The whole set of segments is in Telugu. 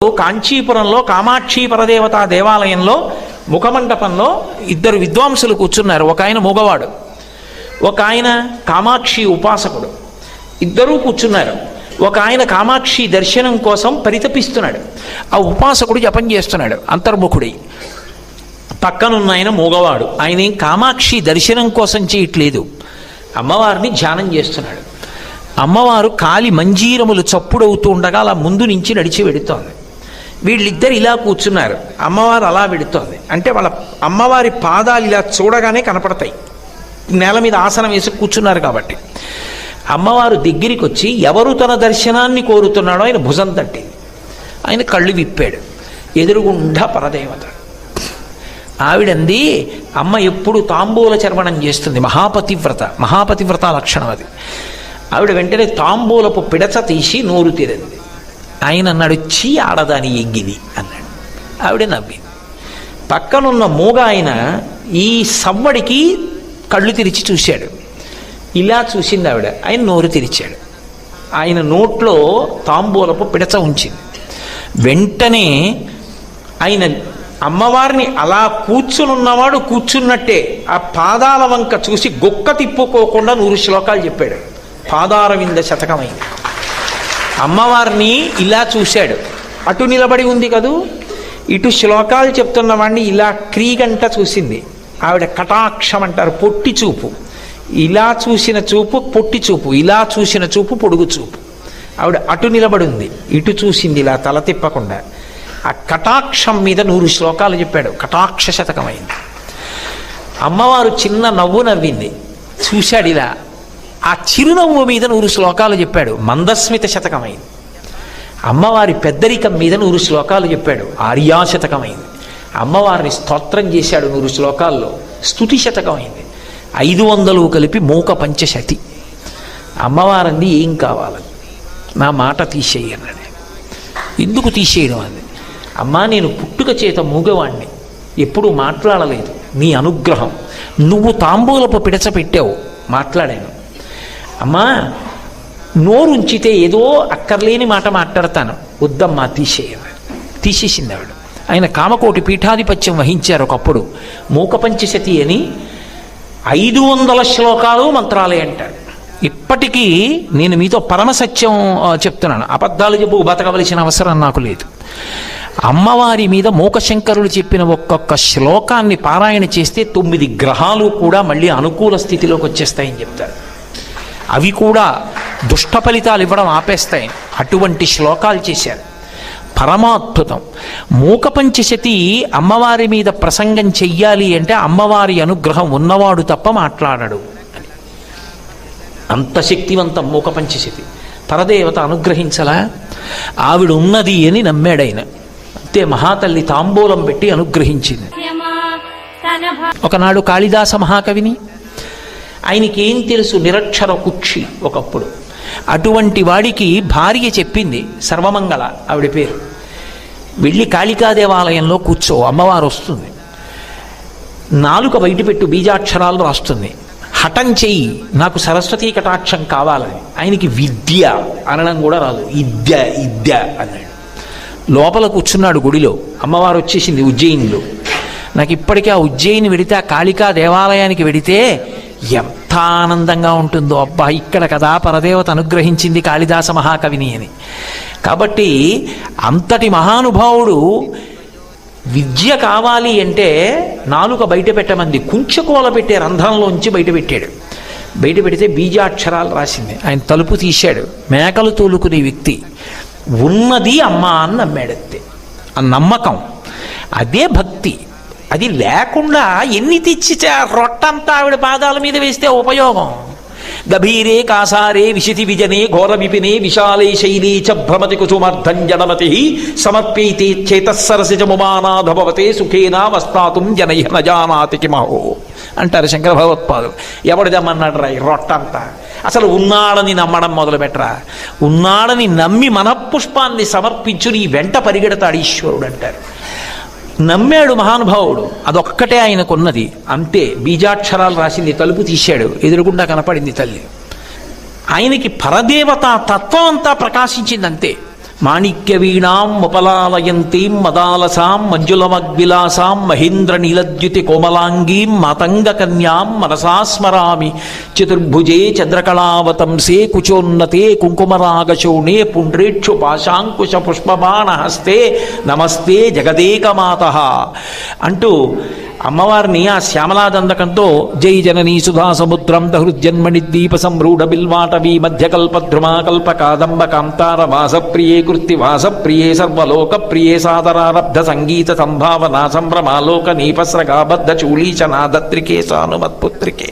కాంచీపురంలో కామాక్షి పరదేవత దేవాలయంలో ముఖమండపంలో ఇద్దరు విద్వాంసులు కూర్చున్నారు. ఒక ఆయన మూగవాడు, ఒక ఆయన కామాక్షి ఉపాసకుడు. ఇద్దరూ కూర్చున్నారు. ఒక ఆయన కామాక్షి దర్శనం కోసం పరితపిస్తున్నాడు, ఆ ఉపాసకుడు జపం చేస్తున్నాడు అంతర్ముఖుడై. పక్కనున్న ఆయన మూగవాడు, ఆయన ఏం కామాక్షి దర్శనం కోసం చేయట్లేదు, అమ్మవారిని ధ్యానం చేస్తున్నాడు. అమ్మవారు కాలి మంజీరములు చప్పుడవుతూ ఉండగా అలా ముందు నుంచి నడిచి వెడుతోంది. వీళ్ళిద్దరు ఇలా కూర్చున్నారు, అమ్మవారు అలా వెడుతోంది. అంటే వాళ్ళ అమ్మవారి పాదాలు ఇలా చూడగానే కనపడతాయి, నేల మీద ఆసనం వేసి కూర్చున్నారు కాబట్టి. అమ్మవారు దగ్గరికి వచ్చి ఎవరు తన దర్శనాన్ని కోరుతున్నాడో ఆయన భుజం తట్టి ఆయన కళ్ళు విప్పాడు. ఎదురుగుండా పరదేవత. ఆవిడంది, అమ్మ ఎప్పుడు తాంబూల చర్వణం చేస్తుంది, మహాపతివ్రత లక్షణం అది. ఆవిడ వెంటనే తాంబూలపు పిడచ తీసి నోరు తీరింది. ఆయన అన్నాడు, చీ ఆడదాని ఎగ్గిది అన్నాడు. ఆవిడ నవ్వింది. పక్కనున్న మూగ ఆయన ఈ సవ్వడికి కళ్ళు తెరిచి చూశాడు. ఇలా చూసింది ఆవిడ. ఆయన నోరు తెరిచాడు. ఆయన నోట్లో తాంబూలపు పిడచ ఉంచింది. వెంటనే ఆయన అమ్మవారిని అలా కూర్చునున్నవాడు కూర్చున్నట్టే ఆ పాదాల వంక చూసి గొక్క తిప్పుకోకుండా 100 శ్లోకాలు చెప్పాడు. పాదారవింద శతకమైంది. అమ్మవారిని ఇలా చూశాడు. అటు నిలబడి ఉంది కదూ, ఇటు శ్లోకాలు చెప్తున్న వాడిని ఇలా క్రీగంట చూసింది. ఆవిడ కటాక్షం అంటారు, పొట్టి చూపు. ఇలా చూసిన చూపు పొట్టి చూపు, ఇలా చూసిన చూపు పొడుగు చూపు. ఆవిడ అటు నిలబడి ఉంది, ఇటు చూసింది ఇలా తల తిప్పకుండా. ఆ కటాక్షం మీద 100 శ్లోకాలు చెప్పాడు. కటాక్ష శతకమైంది. అమ్మవారు చిన్న నవ్వు నవ్వింది, చూశాడు ఇలా. ఆ చిరునవ్వు మీద 100 శ్లోకాలు చెప్పాడు. మందస్మిత శతకమైంది. అమ్మవారి పెద్దరికం మీద 100 శ్లోకాలు చెప్పాడు. ఆర్యాశతకమైంది. అమ్మవారిని స్తోత్రం చేశాడు 100 శ్లోకాల్లో. స్తుతి శతకమైంది. 500 కలిపి మూక పంచశతి. అమ్మవారంది, ఏం కావాలి, నా మాట తీసేయి అన్నది. ఎందుకు తీసేయడం అంది. అమ్మా, నేను పుట్టుక చేత మూగవాణ్ణి, ఎప్పుడూ మాట్లాడలేదు, నీ అనుగ్రహం. నువ్వు తాంబూలపు పిడచ పెట్టావు, మాట్లాడాను. అమ్మా, నోరుంచితే ఏదో అక్కర్లేని మాట మాట్లాడతాను, వద్దమ్మా తీసేయాలి. తీసేసింది ఆవిడ. ఆయన కామకోటి పీఠాధిపత్యం వహించారు ఒకప్పుడు. మూక పంచశతి అని 500 శ్లోకాలు మంత్రాలే అంటారు. ఇప్పటికీ నేను మీతో పరమసత్యం చెప్తున్నాను, అబద్ధాలు చెప్పు బతకవలసిన అవసరం నాకు లేదు. అమ్మవారి మీద మూకశంకరులు చెప్పిన ఒక్కొక్క శ్లోకాన్ని పారాయణ చేస్తే 9 గ్రహాలు కూడా మళ్ళీ అనుకూల స్థితిలోకి వచ్చేస్తాయని చెప్తారు. అవి కూడా దుష్ట ఫలితాలు ఇవ్వడం ఆపేస్తాయి. అటువంటి శ్లోకాలు చేశారు. పరమాద్భుతం. మూక పంచశతి అమ్మవారి మీద ప్రసంగం చెయ్యాలి అంటే అమ్మవారి అనుగ్రహం ఉన్నవాడు తప్ప మాట్లాడడు అని. అంత శక్తివంతం మూక పంచశతి. పరదేవత అనుగ్రహించలా, ఆవిడ ఉన్నది అని నమ్మాడైన. అంతే, మహాతల్లి తాంబూలం పెట్టి అనుగ్రహించింది. ఒకనాడు కాళిదాస మహాకవిని, ఆయనకి ఏం తెలుసు, నిరక్షర కుక్షి ఒకప్పుడు. అటువంటి వాడికి భార్య చెప్పింది, సర్వమంగళ ఆవిడ పేరు, వెళ్ళి కాళికా దేవాలయంలో కూర్చో, అమ్మవారు వస్తుంది, నాలుక బయటపెట్టు, బీజాక్షరాలు రాస్తుంది, హఠం చెయ్యి, నాకు సరస్వతీ కటాక్షం కావాలని. ఆయనకి విద్య అనడం కూడా రాదు, ఇద్య అన్నాడు. లోపల కూర్చున్నాడు గుడిలో. అమ్మవారు వచ్చేసింది ఉజ్జయినిలో. నాకు ఇప్పటికీ ఆ ఉజ్జయిని వెడితే, ఆ కాళికా దేవాలయానికి వెడితే ఎంత ఆనందంగా ఉంటుందో. అబ్బా, ఇక్కడ కదా పరదేవత అనుగ్రహించింది కాళిదాస మహాకవిని అని. కాబట్టి అంతటి మహానుభావుడు విద్య కావాలి అంటే నాలుక బయట పెట్టమంది, కుంచకోల పెట్టే రంధ్రంలోంచి బయట పెట్టాడు. బయట పెడితే బీజాక్షరాలు రాసింది. ఆయన తలుపు తీశాడు. మేకలు తోలుకునే వ్యక్తి, ఉన్నది అమ్మ అని నమ్మాడంతే. ఆ నమ్మకం, అదే భక్తి. అది లేకుండా ఎన్ని తెచ్చితే రొట్టంతా ఆవిడ పాదాల మీద వేస్తే ఉపయోగం. గభీరే కాసారే విశితి విజనే ఘోర విపినే విశాలే శైలీ చ భ్రమతి కుసుమర్ధం జనమతి సమర్పైతే చేతస్సరసిజముమానాధభవతే సుఖేనా వస్తాతుం జనైః న జానాతి కిమహో అంటారు శంకర భగవత్పాదులు. ఎవడిదమ్మన్నాడు రా ఈ రొట్టంతా? అసలు ఉన్నాడని నమ్మడం మొదలు పెట్టరా. ఉన్నాడని నమ్మి మనఃపుష్పాన్ని సమర్పించు, నీ వెంట పరిగెడతాడు ఈశ్వరుడు అంటారు. నమ్మాడు మహానుభావుడు, అదొక్కటే ఆయనకున్నది. అంతే, బీజాక్షరాలు రాసింది. తలుపు తీశాడు, ఎదురుగుండా కనపడింది తల్లి. ఆయనకి పరదేవత తత్వం అంతా ప్రకాశించింది. అంతే, మాణిక్యవీణాం ఉపలాలయంతీం మదాలసాం మంజులమగ్విలాసాం మహేంద్ర నీలద్యుతి కోమలాంగీం మాతంగకన్యాం మనసా స్మరామి చతుర్భుజే చంద్రకళావతంసే కుచోన్నతే కుంకుమరాగశోణే పుండ్రేక్షు పాశాంకుశ పుష్పబాణహస్తే నమస్తే జగదేకమాతః అంటూ అమ్మవారిని ఆ శ్యామలాదండకంతో జై జననీ సుధా సముద్రం దహృజన్మణి ద్వీప సంరూఢ బిల్వాటవీ మధ్యకల్పద్రుమాకల్ప కాదంబ కాంతార వాసప్రియే కృత్తి వాసప్రియే సర్వలోక ప్రియే సాదరారబ్ధ సంగీత సంభావనా సంభ్రమాలోక నీపస్రగాబద్ధ చూళీచనాదత్రికే సానుమత్పుత్రికే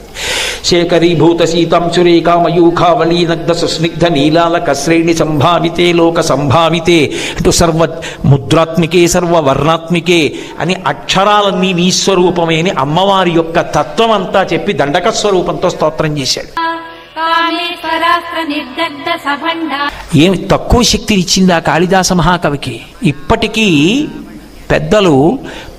శేఖరీభూత శీతాంశురేకామయూఖావళీనగ్ధ సుస్నిగ్ధ నీలాలక శ్రేణి సంభావితే లోక సంభావితే అంటూ సర్వ ముద్రాత్మికే సర్వవర్ణాత్మికే అని అక్షరాలన్నీ నీ స్వరూపమైన అమ్మవారి యొక్క తత్వం అంతా చెప్పి దండక స్వరూపంతో స్తోత్రం చేశాడు. ఏమి తక్కువ శక్తిని ఇచ్చింది ఆ కాళిదాస మహాకవికి? ఇప్పటికీ పెద్దలు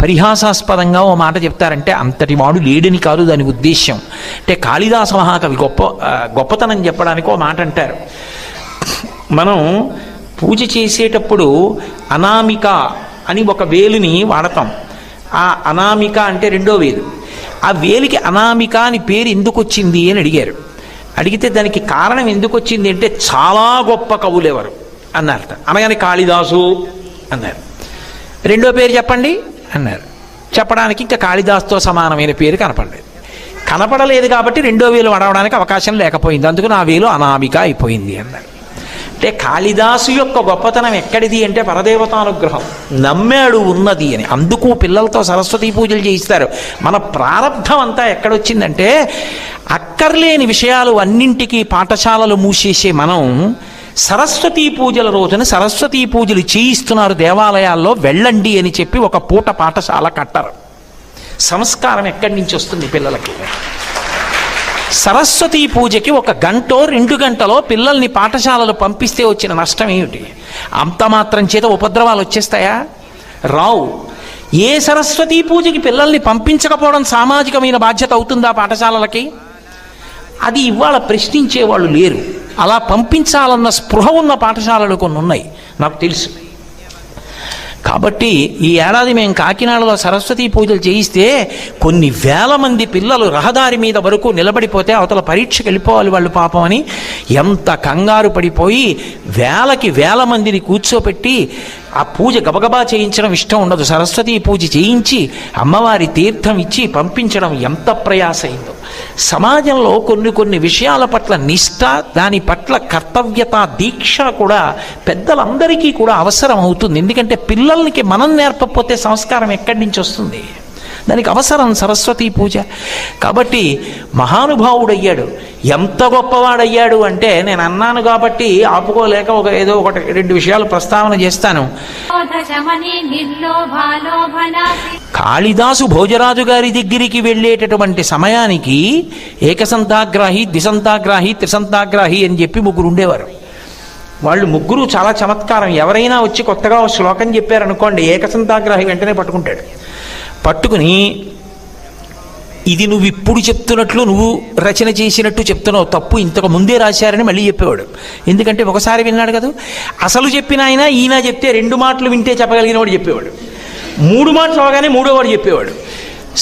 పరిహాసాస్పదంగా ఓ మాట చెప్తారంటే అంతటి వాడు లేడని కాదు దాని ఉద్దేశ్యం. అంటే కాళిదాస మహాకవి గొప్పతనం చెప్పడానికి ఓ మాట అంటారు. మనం పూజ చేసేటప్పుడు అనామిక అని ఒక వేలుని వాడతాం. ఆ అనామిక అంటే రెండో వేలు. ఆ వేలికి అనామిక అని పేరు ఎందుకు వచ్చింది అని అడిగారు. అడిగితే దానికి కారణం ఎందుకు వచ్చింది అంటే చాలా గొప్ప కవులు ఎవరు అన్నారట. అనగానే కాళిదాసు అన్నారు. రెండో పేరు చెప్పండి అన్నారు. చెప్పడానికి ఇంకా కాళిదాసుతో సమానమైన పేరు కనపడలేదు కాబట్టి రెండో వేలు వడవడానికి అవకాశం లేకపోయింది. అందుకు నా వేలు అనామిక అయిపోయింది అన్నారు. అంటే కాళిదాసు యొక్క గొప్పతనం ఎక్కడిది అంటే పరదేవతానుగ్రహం. నమ్మాడు ఉన్నది అని. అందుకు పిల్లలతో సరస్వతీ పూజలు చేయిస్తారు. మన ప్రారంధం అంతా ఎక్కడొచ్చిందంటే అక్కర్లేని విషయాలు అన్నింటికీ పాఠశాలలు మూసేసే మనం సరస్వతీ పూజల రోజున సరస్వతీ పూజలు చేయిస్తున్నారు దేవాలయాల్లో, వెళ్ళండి అని చెప్పి ఒక పూట పాఠశాల కట్టరు. సంస్కారం ఎక్కడి నుంచి వస్తుంది పిల్లలకి? సరస్వతీ పూజకి 1 గంటో 2 గంటలో పిల్లల్ని పాఠశాలలు పంపిస్తే వచ్చిన నష్టం ఏమిటి? అంత మాత్రం చేత ఉపద్రవాలు వచ్చేస్తాయా? రావు. ఏ సరస్వతీ పూజకి పిల్లల్ని పంపించకపోవడం సామాజికమైన బాధ్యత అవుతుందా పాఠశాలలకి? అది ఇవాళ ప్రశ్నించేవాళ్ళు లేరు. అలా పంపించాలన్న స్పృహ ఉన్న పాఠశాలలు కొన్ని ఉన్నాయి, నాకు తెలుసు. కాబట్టి ఈ ఏడాది మేము కాకినాడలో సరస్వతీ పూజలు చేయిస్తే కొన్ని వేల మంది పిల్లలు రహదారి మీద వరకు నిలబడిపోతే అవతల పరీక్షకు వెళ్ళిపోవాలి వాళ్ళు పాపం అని ఎంత కంగారు పడిపోయి వేల మందిని కూర్చోపెట్టి ఆ పూజ గబగబా చేయించడం ఇష్టం ఉండదు. సరస్వతీ పూజ చేయించి అమ్మవారి తీర్థం ఇచ్చి పంపించడం ఎంత ప్రయాస అయిందో. సమాజంలో కొన్ని విషయాల పట్ల నిష్ఠ, దాని పట్ల కర్తవ్యత, దీక్ష కూడా పెద్దలందరికీ కూడా అవసరం అవుతుంది. ఎందుకంటే పిల్లలకి మనం నేర్పకపోతే సంస్కారం ఎక్కడి నుంచి వస్తుంది? దానికి అవసరం సరస్వతీ పూజ. కాబట్టి మహానుభావుడయ్యాడు. ఎంత గొప్పవాడయ్యాడు అంటే నేను అన్నాను కాబట్టి ఆపుకోలేక ఏదో 1-2 విషయాలు ప్రస్తావన చేస్తాను. కాళిదాసు భోజరాజు గారి దగ్గరికి వెళ్ళేటటువంటి సమయానికి ఏకసంతాగ్రాహి, ద్విసంతాగ్రాహి, త్రిసంతాగ్రాహి అని చెప్పి 3 ఉండేవారు. వాళ్ళు 3 చాలా చమత్కారం. ఎవరైనా వచ్చి కొత్తగా శ్లోకం చెప్పారనుకోండి, ఏకసంతాగ్రాహి వెంటనే పట్టుకుంటాడు. పట్టుకుని ఇది నువ్వు ఇప్పుడు చెప్తున్నట్లు, నువ్వు రచన చేసినట్టు చెప్తున్నావు, తప్పు, ఇంతకు ముందే రాశారని మళ్ళీ చెప్పేవాడు. ఎందుకంటే ఒకసారి విన్నాడు కదా. అసలు చెప్పిన ఆయన ఈయన చెప్తే 2 మాటలు వింటే చెప్పగలిగిన వాడు చెప్పేవాడు. 3 మాటలు అవగానే 3వ వాడు చెప్పేవాడు.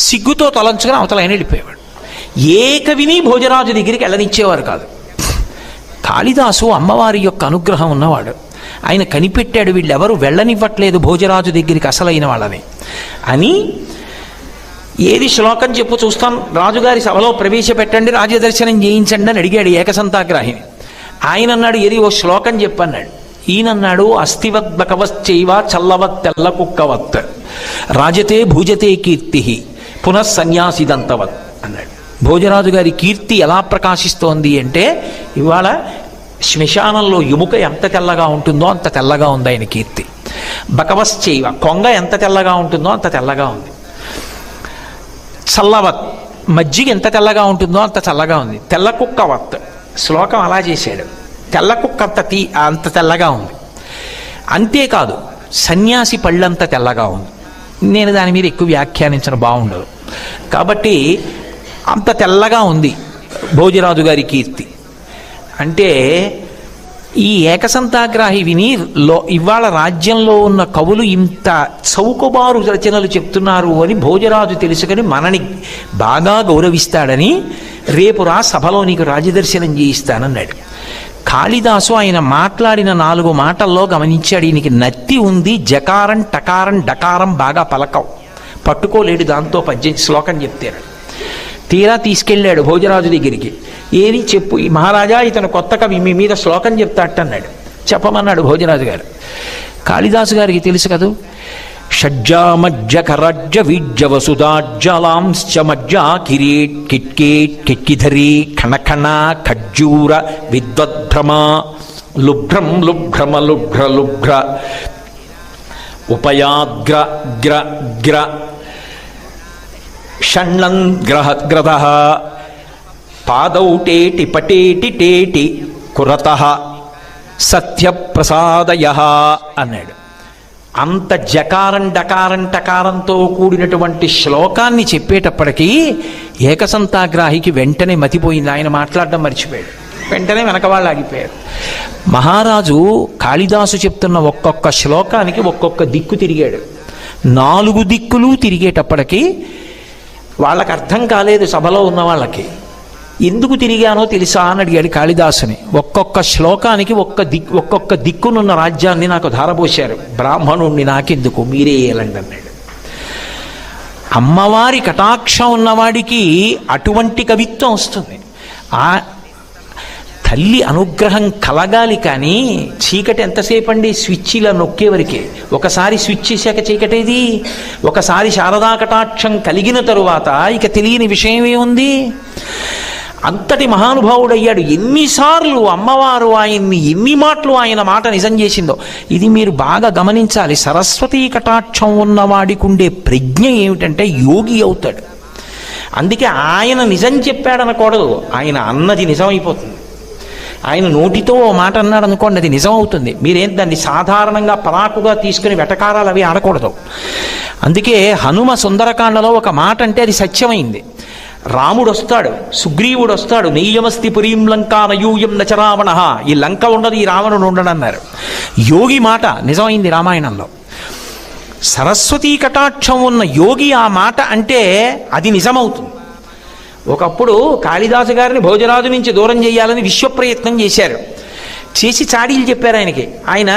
సిగ్గుతో తలంచుకొని అవతల ఆయన వెళ్ళిపోయేవాడు. ఏ కవిని భోజరాజు దగ్గరికి వెళ్ళనిచ్చేవారు కాదు. కాళిదాసు అమ్మవారి యొక్క అనుగ్రహం ఉన్నవాడు. ఆయన కనిపెట్టాడు వీళ్ళెవరు వెళ్ళనివ్వట్లేదు భోజరాజు దగ్గరికి అసలైన వాళ్ళని అని. ఏది శ్లోకం చెప్పు చూస్తాం, రాజుగారి సభలో ప్రవేశపెట్టండి, రాజదర్శనం చేయించండి అని అడిగాడు ఏకసంతాగ్రాహిని. ఆయన అన్నాడు ఏది ఓ శ్లోకం చెప్పన్నాడు. ఈయనన్నాడు అస్థివత్ బకవశ్చైవ చల్లవత్ తెల్ల కుక్కవత్ రాజతే భూజతే కీర్తి పునఃసన్యాసిదంతవత్ అన్నాడు. భోజరాజు గారి కీర్తి ఎలా ప్రకాశిస్తోంది అంటే ఇవాళ శ్మశానంలో ఎముక ఎంత తెల్లగా ఉంటుందో అంత తెల్లగా ఉంది ఆయన కీర్తి. బకవశ్చైవ, కొంగ ఎంత తెల్లగా ఉంటుందో అంత తెల్లగా ఉంది. చల్లవత్, మజ్జిగ ఎంత తెల్లగా ఉంటుందో అంత చల్లగా ఉంది. తెల్ల కుక్కవత్, శ్లోకం అలా చేశాడు. తెల్ల కుక్క అంత తెల్లగా ఉంది. అంతేకాదు సన్యాసి పళ్ళంత తెల్లగా ఉంది. నేను దాని మీద ఎక్కువ వ్యాఖ్యానించడం బాగుండదు కాబట్టి అంత తెల్లగా ఉంది భోజరాజు గారి కీర్తి. అంటే ఈ ఏకసంతాగ్రాహి విని ఇవాళ రాజ్యంలో ఉన్న కవులు ఇంత చౌకబారు రచనలు చెప్తున్నారు అని భోజరాజు తెలుసుకొని మనని బాగా గౌరవిస్తాడని రేపు సభలో నీకు రాజదర్శనం చేయిస్తానన్నాడు. కాళిదాసు ఆయన మాట్లాడిన 4 మాటల్లో గమనించాడు, ఈయనకి నత్తి ఉంది, జకారం టకారం డకారం బాగా పలకం, పట్టుకోలేడు, దాంతో శ్లోకం చెప్తాడు. తీరా తీసుకెళ్ళాడు భోజరాజు దగ్గరికి. ఏది చెప్పు ఈ మహారాజా, ఇతను కొత్త కవి, మీ మీద శ్లోకం చెప్తాడన్నాడు. చెప్పమన్నాడు భోజరాజు గారు. కాళిదాసు గారికి తెలుసు కదూ, షడ్జామజ్జ కరజ్జ వీజ్జ వసుధాజ్జలాంశ్చ మజ్జా కిరీట్ కిట్కేట్ కిట్కిధరీ ఖణఖణ ఖజ్జూర విద్వద్భ్రమ లుభ్రం లుభ్రమ లుభ్ర లుభ్ర ఉపయాగ్ర గ్ర గ్ర షణ్ణం గ్రహ గ్రద పాదౌటేటి పటేటి టేటి కురతః సత్యప్రసాదయ అన్నాడు. అంత జకారం డకారం టకారంతో కూడినటువంటి శ్లోకాన్ని చెప్పేటప్పటికీ ఏకసంతాగ్రాహికి వెంటనే మతిపోయింది. ఆయన మాట్లాడడం మర్చిపోయాడు. వెంటనే వెనక వాళ్ళు ఆగిపోయారు. మహారాజు కాళిదాసు చెప్తున్న ఒక్కొక్క శ్లోకానికి ఒక్కొక్క దిక్కు తిరిగాడు. 4 దిక్కులు తిరిగేటప్పటికీ వాళ్ళకి అర్థం కాలేదు. సభలో ఉన్న వాళ్ళకి ఎందుకు తిరిగానో తెలుసా అని అడిగాడు కాళిదాసుని. ఒక్కొక్క శ్లోకానికి ఒక్కొక్క దిక్కునున్న రాజ్యాన్ని నాకు ధారపోశారు, బ్రాహ్మణుణ్ణి నాకెందుకు, మీరే ఏలండి అన్నాడు. అమ్మవారి కటాక్షం ఉన్నవాడికి అటువంటి కవిత్వం వస్తుంది. ఆ తల్లి అనుగ్రహం కలగాలి. కానీ చీకటి ఎంతసేపు అండి, స్విచ్ ఇలా నొక్కేవరకే. ఒకసారి స్విచ్ చేశాక చీకటేది. ఒకసారి శారదా కటాక్షం కలిగిన తరువాత ఇక తెలియని విషయమే ఉంది. అంతటి మహానుభావుడయ్యాడు. ఎన్నిసార్లు అమ్మవారు ఆయన్ని, ఎన్ని మాటలు ఆయన మాట నిజం చేసిందో. ఇది మీరు బాగా గమనించాలి. సరస్వతీ కటాక్షం ఉన్నవాడికి ఉండే ప్రజ్ఞ ఏమిటంటే యోగి అవుతాడు. అందుకే ఆయన నిజం చెప్పాడనకూడదు, ఆయన అన్నది నిజమైపోతుంది. ఆయన నోటితో మాట అన్నాడు అనుకోండి, అది నిజం అవుతుంది. మీరేం దాన్ని సాధారణంగా పరాకుగా తీసుకుని వెటకారాలు అవి ఆడకూడదు. అందుకే హనుమ సుందరకాండలో ఒక మాట అంటే అది సత్యమైంది. రాముడు వస్తాడు, సుగ్రీవుడు వస్తాడు, నెయ్యమస్తి పురీం లంకా నయూయం నచరావణ, ఈ లంక ఉండదు, ఈ రావణుడు ఉండడు అన్నారు. యోగి మాట నిజమైంది రామాయణంలో. సరస్వతీ కటాక్షం ఉన్న యోగి ఆ మాట అంటే అది నిజమవుతుంది. ఒకప్పుడు కాళిదాసు గారిని భోజరాజు నుంచి దూరం చేయాలని విశ్వప్రయత్నం చేశారు. చేసి చాడీలు చెప్పారు ఆయనకి. ఆయన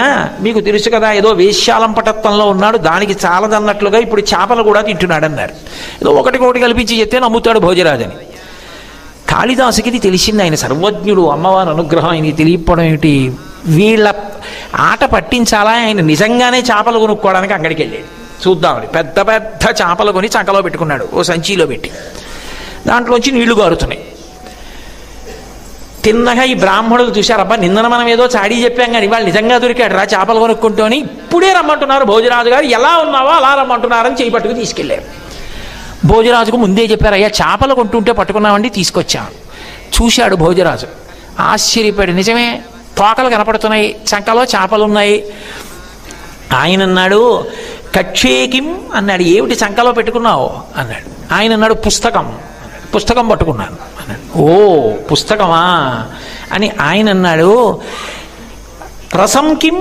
మీకు తెలుసు కదా, ఏదో వేశ్యాలంపటత్వంలో ఉన్నాడు, దానికి చాలదన్నట్లుగా ఇప్పుడు చేపలు కూడా తింటున్నాడు అన్నారు. ఏదో ఒకటి కల్పించి చెప్తే నమ్ముతాడు భోజరాజని. కాళిదాసుకి ఇది తెలిసింది. ఆయన సర్వజ్ఞుడు, అమ్మవారి అనుగ్రహం ఆయనకి తెలియకపోవడం ఏమిటి. వీళ్ళ ఆట పట్టించాలా, ఆయన నిజంగానే చేపలు కొనుక్కోవడానికి అక్కడికి వెళ్ళాడు చూద్దామని. పెద్ద పెద్ద చేపలు కొని చంకలో పెట్టుకున్నాడు, ఓ సంచిలో పెట్టి. దాంట్లోంచి నీళ్లు గారుతున్నాయి. తిన్నగా ఈ బ్రాహ్మణులు చూశారు, అబ్బా నిన్న మనం ఏదో చాడీ చెప్పాం కానీ వాళ్ళు నిజంగా దొరికాడు రా చేపలు కొనుక్కుంటూ అని. ఇప్పుడే రమ్మంటున్నారు భోజరాజు గారు, ఎలా ఉన్నావో అలా రమ్మంటున్నారని చేయి పట్టుకు తీసుకెళ్ళారు. భోజరాజుకు ముందే చెప్పారు, అయ్యా చేపలు కొంటుంటే పట్టుకున్నామండి, తీసుకొచ్చాం. చూశాడు భోజరాజు, ఆశ్చర్యపోయాడు. నిజమే, తోకలు కనపడుతున్నాయి, చంకలో చేపలు ఉన్నాయి. ఆయన అన్నాడు, కక్షేకిం అన్నాడు. ఏమిటి చంకలో పెట్టుకున్నావు అన్నాడు. ఆయన అన్నాడు, పుస్తకం. పుస్తకం పట్టుకున్నాను అన్నాడు. ఓ పుస్తకమా అని ఆయన అన్నాడు. రసం కిం,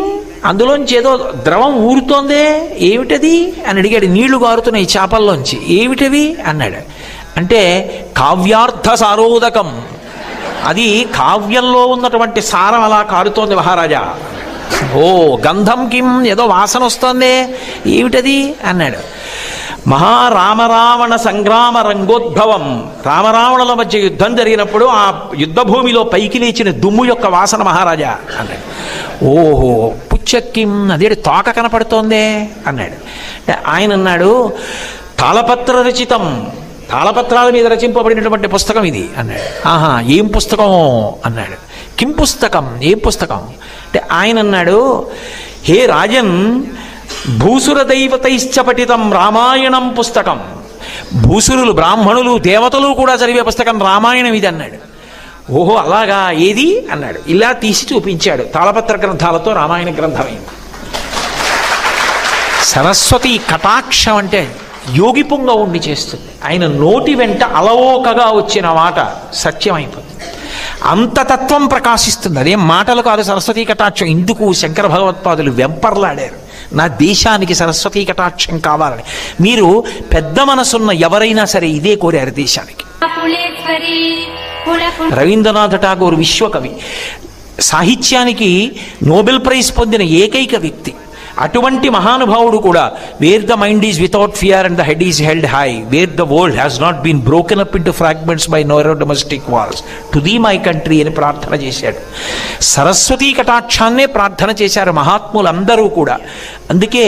అందులోంచి ఏదో ద్రవం ఊరుతోందే, ఏమిటది అని అడిగాడు. నీళ్లు గారుతున్నాయి చేపల్లోంచి, ఏమిటవి అన్నాడు. అంటే కావ్యార్థ సారోదకం, అది కావ్యంలో ఉన్నటువంటి సారం అలా కారుతోంది మహారాజా. ఓ గంధం కిం, ఏదో వాసన వస్తోందే, ఏమిటది అన్నాడు. మహారామరావణ సంగ్రామ రంగోద్భవం, రామరావణుల మధ్య యుద్ధం జరిగినప్పుడు ఆ యుద్ధ భూమిలో పైకి లేచిన దుమ్ము యొక్క వాసన మహారాజా అన్నాడు. ఓహో పుచ్చక్కిం, అదే తోక కనపడుతోందే అన్నాడు. ఆయన అన్నాడు, తాళపత్ర రచితం, తాళపత్రాల మీద రచింపబడినటువంటి పుస్తకం ఇది అన్నాడు. ఆహా ఏం పుస్తకం అన్నాడు. కిం పుస్తకం, ఏం పుస్తకం అంటే ఆయన అన్నాడు, హే రాజన్, భూసుర దైవతైశ్చ పఠితం రామాయణం పుస్తకం. భూసురులు, బ్రాహ్మణులు, దేవతలు కూడా చదివే పుస్తకం రామాయణం ఇది అన్నాడు. ఓహో అలాగా, ఏది అన్నాడు. ఇలా తీసి చూపించాడు. తాళపత్ర గ్రంథాలతో రామాయణ గ్రంథమైంది. సరస్వతి కటాక్షం అంటే యోగి పుంగ ఉండి చేస్తుంది. ఆయన నోటి వెంట అలవోకగా వచ్చిన మాట సత్యమైపోతుంది. అంత తత్వం ప్రకాశిస్తుంది. అదేం మాటలు కాదు సరస్వతీ కటాక్షం. ఇందుకు శంకర భగవత్పాదులు వెంపర్లాడారు, నా దేశానికి సరస్వతీ కటాక్షం కావాలని. మీరు పెద్ద మనసున్న ఎవరైనా సరే ఇదే కోరారు దేశానికి. రవీంద్రనాథ్ ఠాగూర్ విశ్వకవి, సాహిత్యానికి నోబెల్ ప్రైజ్ పొందిన ఏకైక వ్యక్తి. అటువంటి మహానుభావుడు కూడా where the mind is without fear and the head is held high, where the world has not been broken up into fragments by narrow domestic walls to thee my country అని ప్రార్థన చేశాడు. సరస్వతీ కటాక్షాన్నే ప్రార్థన చేశారు మహాత్ములందరూ కూడా. అందుకే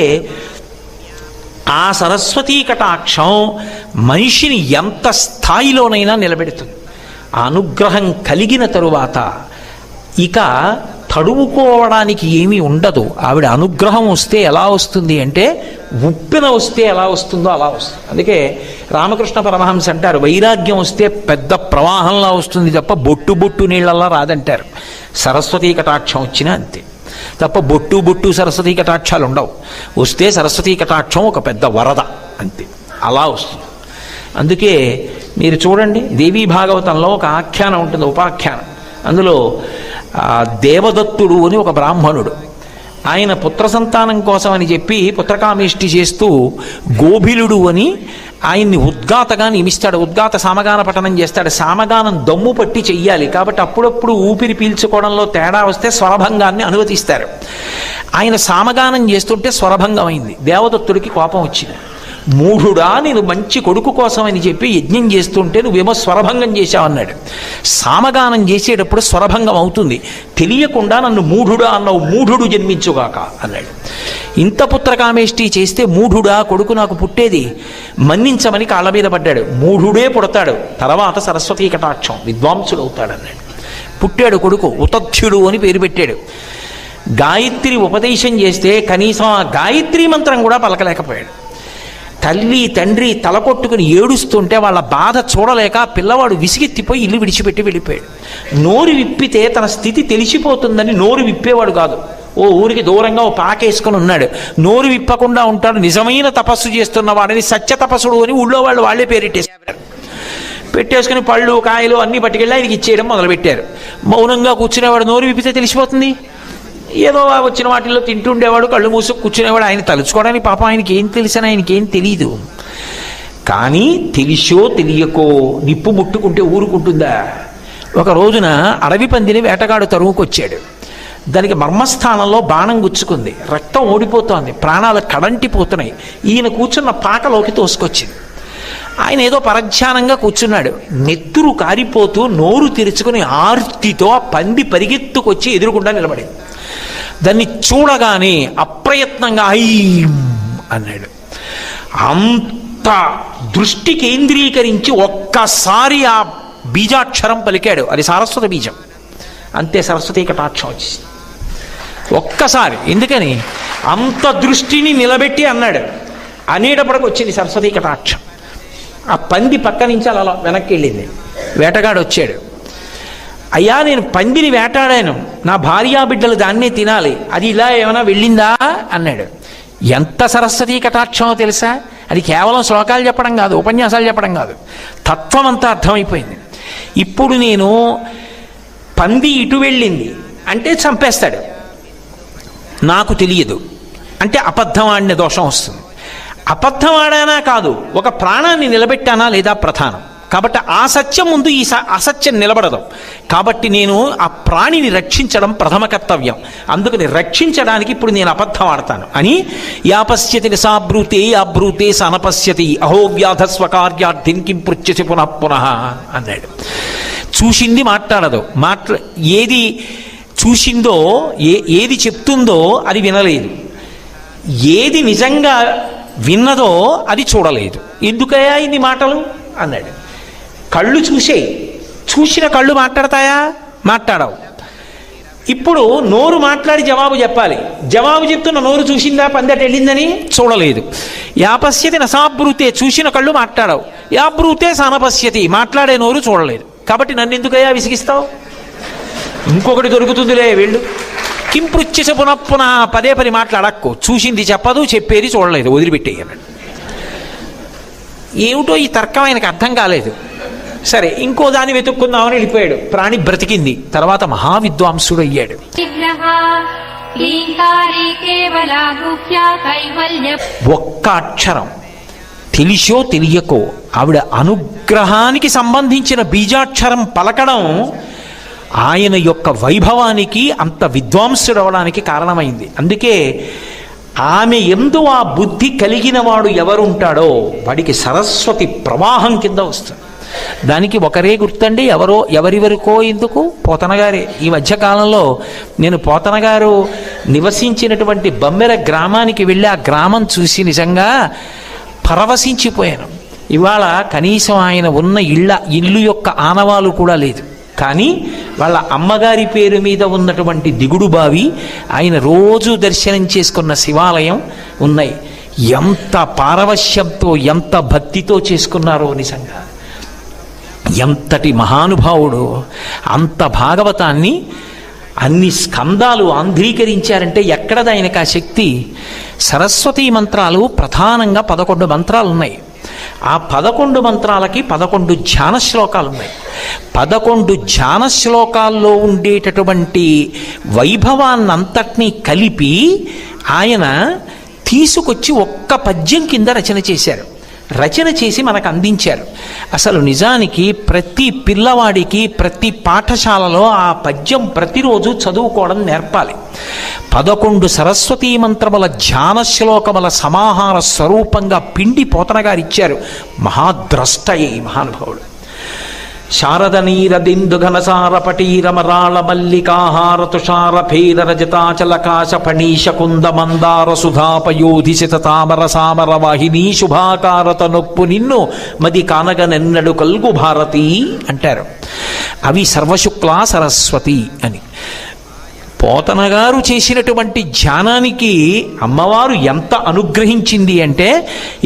ఆ సరస్వతీ కటాక్షం మనిషిని ఎంత స్థాయిలోనైనా నిలబెడుతుంది. ఆ అనుగ్రహం కలిగిన తరువాత ఇక తడువుకోవడానికి ఏమీ ఉండదు. ఆవిడ అనుగ్రహం వస్తే ఎలా వస్తుంది అంటే ఉప్పెన వస్తే ఎలా వస్తుందో అలా వస్తుంది. అందుకే రామకృష్ణ పరమహంస అంటారు, వైరాగ్యం వస్తే పెద్ద ప్రవాహంలా వస్తుంది తప్ప బొట్టు బొట్టు నీళ్ళలా రాదంటారు. సరస్వతీ కటాక్షం వచ్చినా అంతే తప్ప బొట్టు బొట్టు సరస్వతీ కటాక్షాలు ఉండవు. వస్తే సరస్వతీ కటాక్షం ఒక పెద్ద వరద అంతే, అలా వస్తుంది. అందుకే మీరు చూడండి, దేవీ భాగవతంలో ఒక ఆఖ్యానం ఉంటుంది, ఉపాఖ్యానం. అందులో దేవదత్తుడు అని ఒక బ్రాహ్మణుడు, ఆయన పుత్ర సంతానం కోసం అని చెప్పి పుత్రకామేష్టి చేస్తూ గోభిలుడు అని ఆయన్ని ఉద్గాతగా నియమిస్తాడు. ఉద్గాత సామగాన పఠనం చేస్తాడు. సామగానం దమ్ము పట్టి చెయ్యాలి కాబట్టి అప్పుడప్పుడు ఊపిరి పీల్చుకోవడంలో తేడా వస్తే స్వరభంగాన్ని అనుమతిస్తారు. ఆయన సామగానం చేస్తుంటే స్వరభంగం అయింది. దేవదత్తుడికి కోపం వచ్చింది. మూఢుడా, నేను మంచి కొడుకు కోసం అని చెప్పి యజ్ఞం చేస్తుంటే నువ్వేమో స్వరభంగం చేశావన్నాడు. సామగానం చేసేటప్పుడు స్వరభంగం అవుతుంది, తెలియకుండా నన్ను మూఢుడా అన్నావు, మూఢుడు జన్మించుగాక అన్నాడు. ఇంత పుత్రకామేష్టి చేస్తే మూఢుడా కొడుకు నాకు పుట్టేది, మన్నించమని కాళ్ళ మీద పడ్డాడు. మూఢుడే పుడతాడు, తర్వాత సరస్వతీ కటాక్షం విద్వాంసుడు అవుతాడు అన్నాడు. పుట్టాడు కొడుకు, ఉతథ్యుడు అని పేరు పెట్టాడు. గాయత్రి ఉపదేశం చేస్తే కనీసం ఆ గాయత్రి మంత్రం కూడా పలకలేకపోయాడు. తల్లి తండ్రి తలకొట్టుకుని ఏడుస్తుంటే వాళ్ళ బాధ చూడలేక పిల్లవాడు విసిగెత్తిపోయి ఇల్లు విడిచిపెట్టి వెళ్ళిపోయాడు. నోరు విప్పితే తన స్థితి తెలిసిపోతుందని నోరు విప్పేవాడు కాదు. ఓ ఊరికి దూరంగా ఓ పాకేసుకుని ఉన్నాడు, నోరు విప్పకుండా ఉంటాడు. నిజమైన తపస్సు చేస్తున్న వాడిని సత్య తపస్సుడు అని ఊళ్ళో వాళ్ళు వాళ్ళే పేరెట్టేశారు. పెట్టేసుకుని పళ్ళు కాయలు అన్నీ పట్టుకెళ్ళి ఆయనకి ఇచ్చేయడం మొదలుపెట్టారు. మౌనంగా కూర్చునేవాడు, నోరు విప్పితే తెలిసిపోతుంది. ఏదో వచ్చిన వాటిల్లో తింటుండేవాడు, కళ్ళు మూసుకు కూర్చునేవాడు. ఆయన తలుచుకోవడానికి పాపం ఆయనకి ఏం తెలిసినా ఆయనకేం తెలీదు. కానీ తెలిసో తెలియకో నిప్పు ముట్టుకుంటే ఊరుకుంటుందా? ఒక రోజున అడవి పందిని వేటగాడు తరువుకొచ్చాడు. దానికి మర్మస్థానంలో బాణం గుచ్చుకుంది, రక్తం ఓడిపోతోంది, ప్రాణాలు కడంటిపోతున్నాయి. ఈయన కూర్చున్న పాకలోకి తోసుకొచ్చింది. ఆయన ఏదో పరధ్యానంగా కూర్చున్నాడు. నెత్తురు కారిపోతూ నోరు తెరుచుకుని ఆర్తితో ఆ పంది పరిగెత్తుకొచ్చి ఎదురుకుండా నిలబడింది. దాన్ని చూడగానే అప్రయత్నంగా ఐ అన్నాడు. అంత దృష్టి కేంద్రీకరించి ఒక్కసారి ఆ బీజాక్షరం పలికాడు, అది సారస్వత బీజం. అంతే, సరస్వతీ కటాక్షం వచ్చేసి ఒక్కసారి. ఎందుకని అంత దృష్టిని నిలబెట్టి అన్నాడు. అనేటప్పటికి వచ్చింది సరస్వతీ కటాక్షం. ఆ పంది పక్క నుంచి అలా వెనక్కి వెళ్ళింది. వేటగాడు వచ్చాడు. అయ్యా, నేను పందిని వేటాడాను, నా భార్యా బిడ్డలు దాన్నే తినాలి, అది ఇలా ఏమైనా వెళ్ళిందా అన్నాడు. ఎంత సరస్వతీ కటాక్షమో తెలుసా? అది కేవలం శ్లోకాలు చెప్పడం కాదు, ఉపన్యాసాలు చెప్పడం కాదు, తత్వం అంతా అర్థమైపోయింది. ఇప్పుడు నేను పంది ఇటు వెళ్ళింది అంటే చంపేస్తాడు, నాకు తెలియదు అంటే అబద్ధం ఆడిన దోషం వస్తుంది. అబద్ధం ఆడానా కాదు, ఒక ప్రాణాన్ని నిలబెట్టానా లేదా ప్రధానం. కాబట్టి ఆ సత్యం ముందు ఈ అసత్యం నిలబడదు. కాబట్టి నేను ఆ ప్రాణిని రక్షించడం ప్రథమ కర్తవ్యం. అందుకని రక్షించడానికి ఇప్పుడు నేను అబద్ధం ఆడతాను అని యాపశ్యతి నిసాబ్రూతే యాబ్రూతే సనపశ్యతి అహో వ్యాధ స్వకార్యార్థిన్ కిం పృచ్యసి పునః పునః అన్నాడు. చూసింది మాట్లాడదు, ఏది చూసిందో ఏది చెప్తుందో అది వినలేదు, ఏది నిజంగా విన్నదో అది చూడలేదు. ఎందుకయ్యా ఇన్ని మాటలు అన్నాడు. కళ్ళు చూసిన కళ్ళు మాట్లాడతాయా? మాట్లాడవు. ఇప్పుడు నోరు మాట్లాడి జవాబు చెప్పాలి. జవాబు చెప్తున్న నోరు చూసిందా పందట వెళ్ళిందని? చూడలేదు. యాపశ్యతి నసాబ్రూతే, చూసిన కళ్ళు మాట్లాడవు. యాబ్రూతే సానపశ్యతి, మాట్లాడే నోరు చూడలేదు. కాబట్టి నన్ను ఎందుకయ్యా విసిగిస్తావు? ఇంకొకటి దొరుకుతుందిలే వెళ్ళు. కిం పృచ్ఛస పునః పునః, పదే పది మాట్లాడక్కు. చూసింది చెప్పదు, చెప్పేది చూడలేదు, వదిలిపెట్టేయన్నాడు. ఏమిటో ఈ తర్కం ఆయనకు అర్థం కాలేదు. సరే ఇంకో దాన్ని వెతుక్కుందామని వెళ్ళిపోయాడు. ప్రాణి బ్రతికింది, తర్వాత మహావిద్వాంసుడు అయ్యాడు. ఒక్క అక్షరం తెలిసో తెలియకో ఆవిడ అనుగ్రహానికి సంబంధించిన బీజాక్షరం పలకడం ఆయన యొక్క వైభవానికి అంత విద్వాంసుడవడానికి కారణమైంది. అందుకే ఆమె యందు ఆ బుద్ధి కలిగిన వాడు ఎవరుంటాడో వాడికి సరస్వతి ప్రవాహం కింద వస్తుంది. దానికి ఒకరే గుర్తండి, ఎవరివరకో ఎందుకు, పోతనగారే. ఈ మధ్యకాలంలో నేను పోతనగారు నివసించినటువంటి బమ్మెర గ్రామానికి వెళ్ళి ఆ గ్రామం చూసి నిజంగా పరవశించిపోయాను. ఇవాళ కనీసం ఆయన ఉన్న ఇల్లు యొక్క ఆనవాలు కూడా లేదు. కానీ వాళ్ళ అమ్మగారి పేరు మీద ఉన్నటువంటి దిగుడు బావి, ఆయన రోజు దర్శనం చేసుకున్న శివాలయం ఉన్నాయి. ఎంత పారవశ్యంతో ఎంత భక్తితో చేసుకున్నారో నిజంగా. ఎంతటి మహానుభావుడు! అంత భాగవతాన్ని అన్ని స్కందాలు ఆంధ్రీకరించారంటే ఎక్కడది ఆయనకు ఆ శక్తి? సరస్వతీ మంత్రాలు ప్రధానంగా 11 మంత్రాలు ఉన్నాయి. ఆ 11 మంత్రాలకి 11 ధ్యాన శ్లోకాలు ఉన్నాయి. 11 ధ్యాన శ్లోకాల్లో ఉండేటటువంటి వైభవాన్నంతటినీ కలిపి ఆయన తీసుకొచ్చి ఒక్క పద్యం కింద రచన చేశారు. రచన చేసి మనకు అందించారు. అసలు నిజానికి ప్రతి పిల్లవాడికి ప్రతి పాఠశాలలో ఆ పద్యం ప్రతిరోజు చదువుకోవడం నేర్పాలి. 11 సరస్వతీ మంత్రముల ధ్యాన శ్లోకముల సమాహార స్వరూపంగా పిండి పోతనగారిచ్చారు. మహాద్రష్టయే మహానుభావుడు. శారద నీరదిందు ఘనసార పటీరమరాళ మల్లికాహార తుషార భేద రజతాచలకాశ ఫణీష కుంద మందార సుధాపయోధి శత తామర సామర వాహిని శుభాకారత నొప్పు నిన్ను మది కానగనెన్నడు కల్గు భారతి అంటారు. అవి సర్వశుక్లా సరస్వతి అని. పోతనగారు చేసినటువంటి ధ్యానానికి అమ్మవారు ఎంత అనుగ్రహించింది అంటే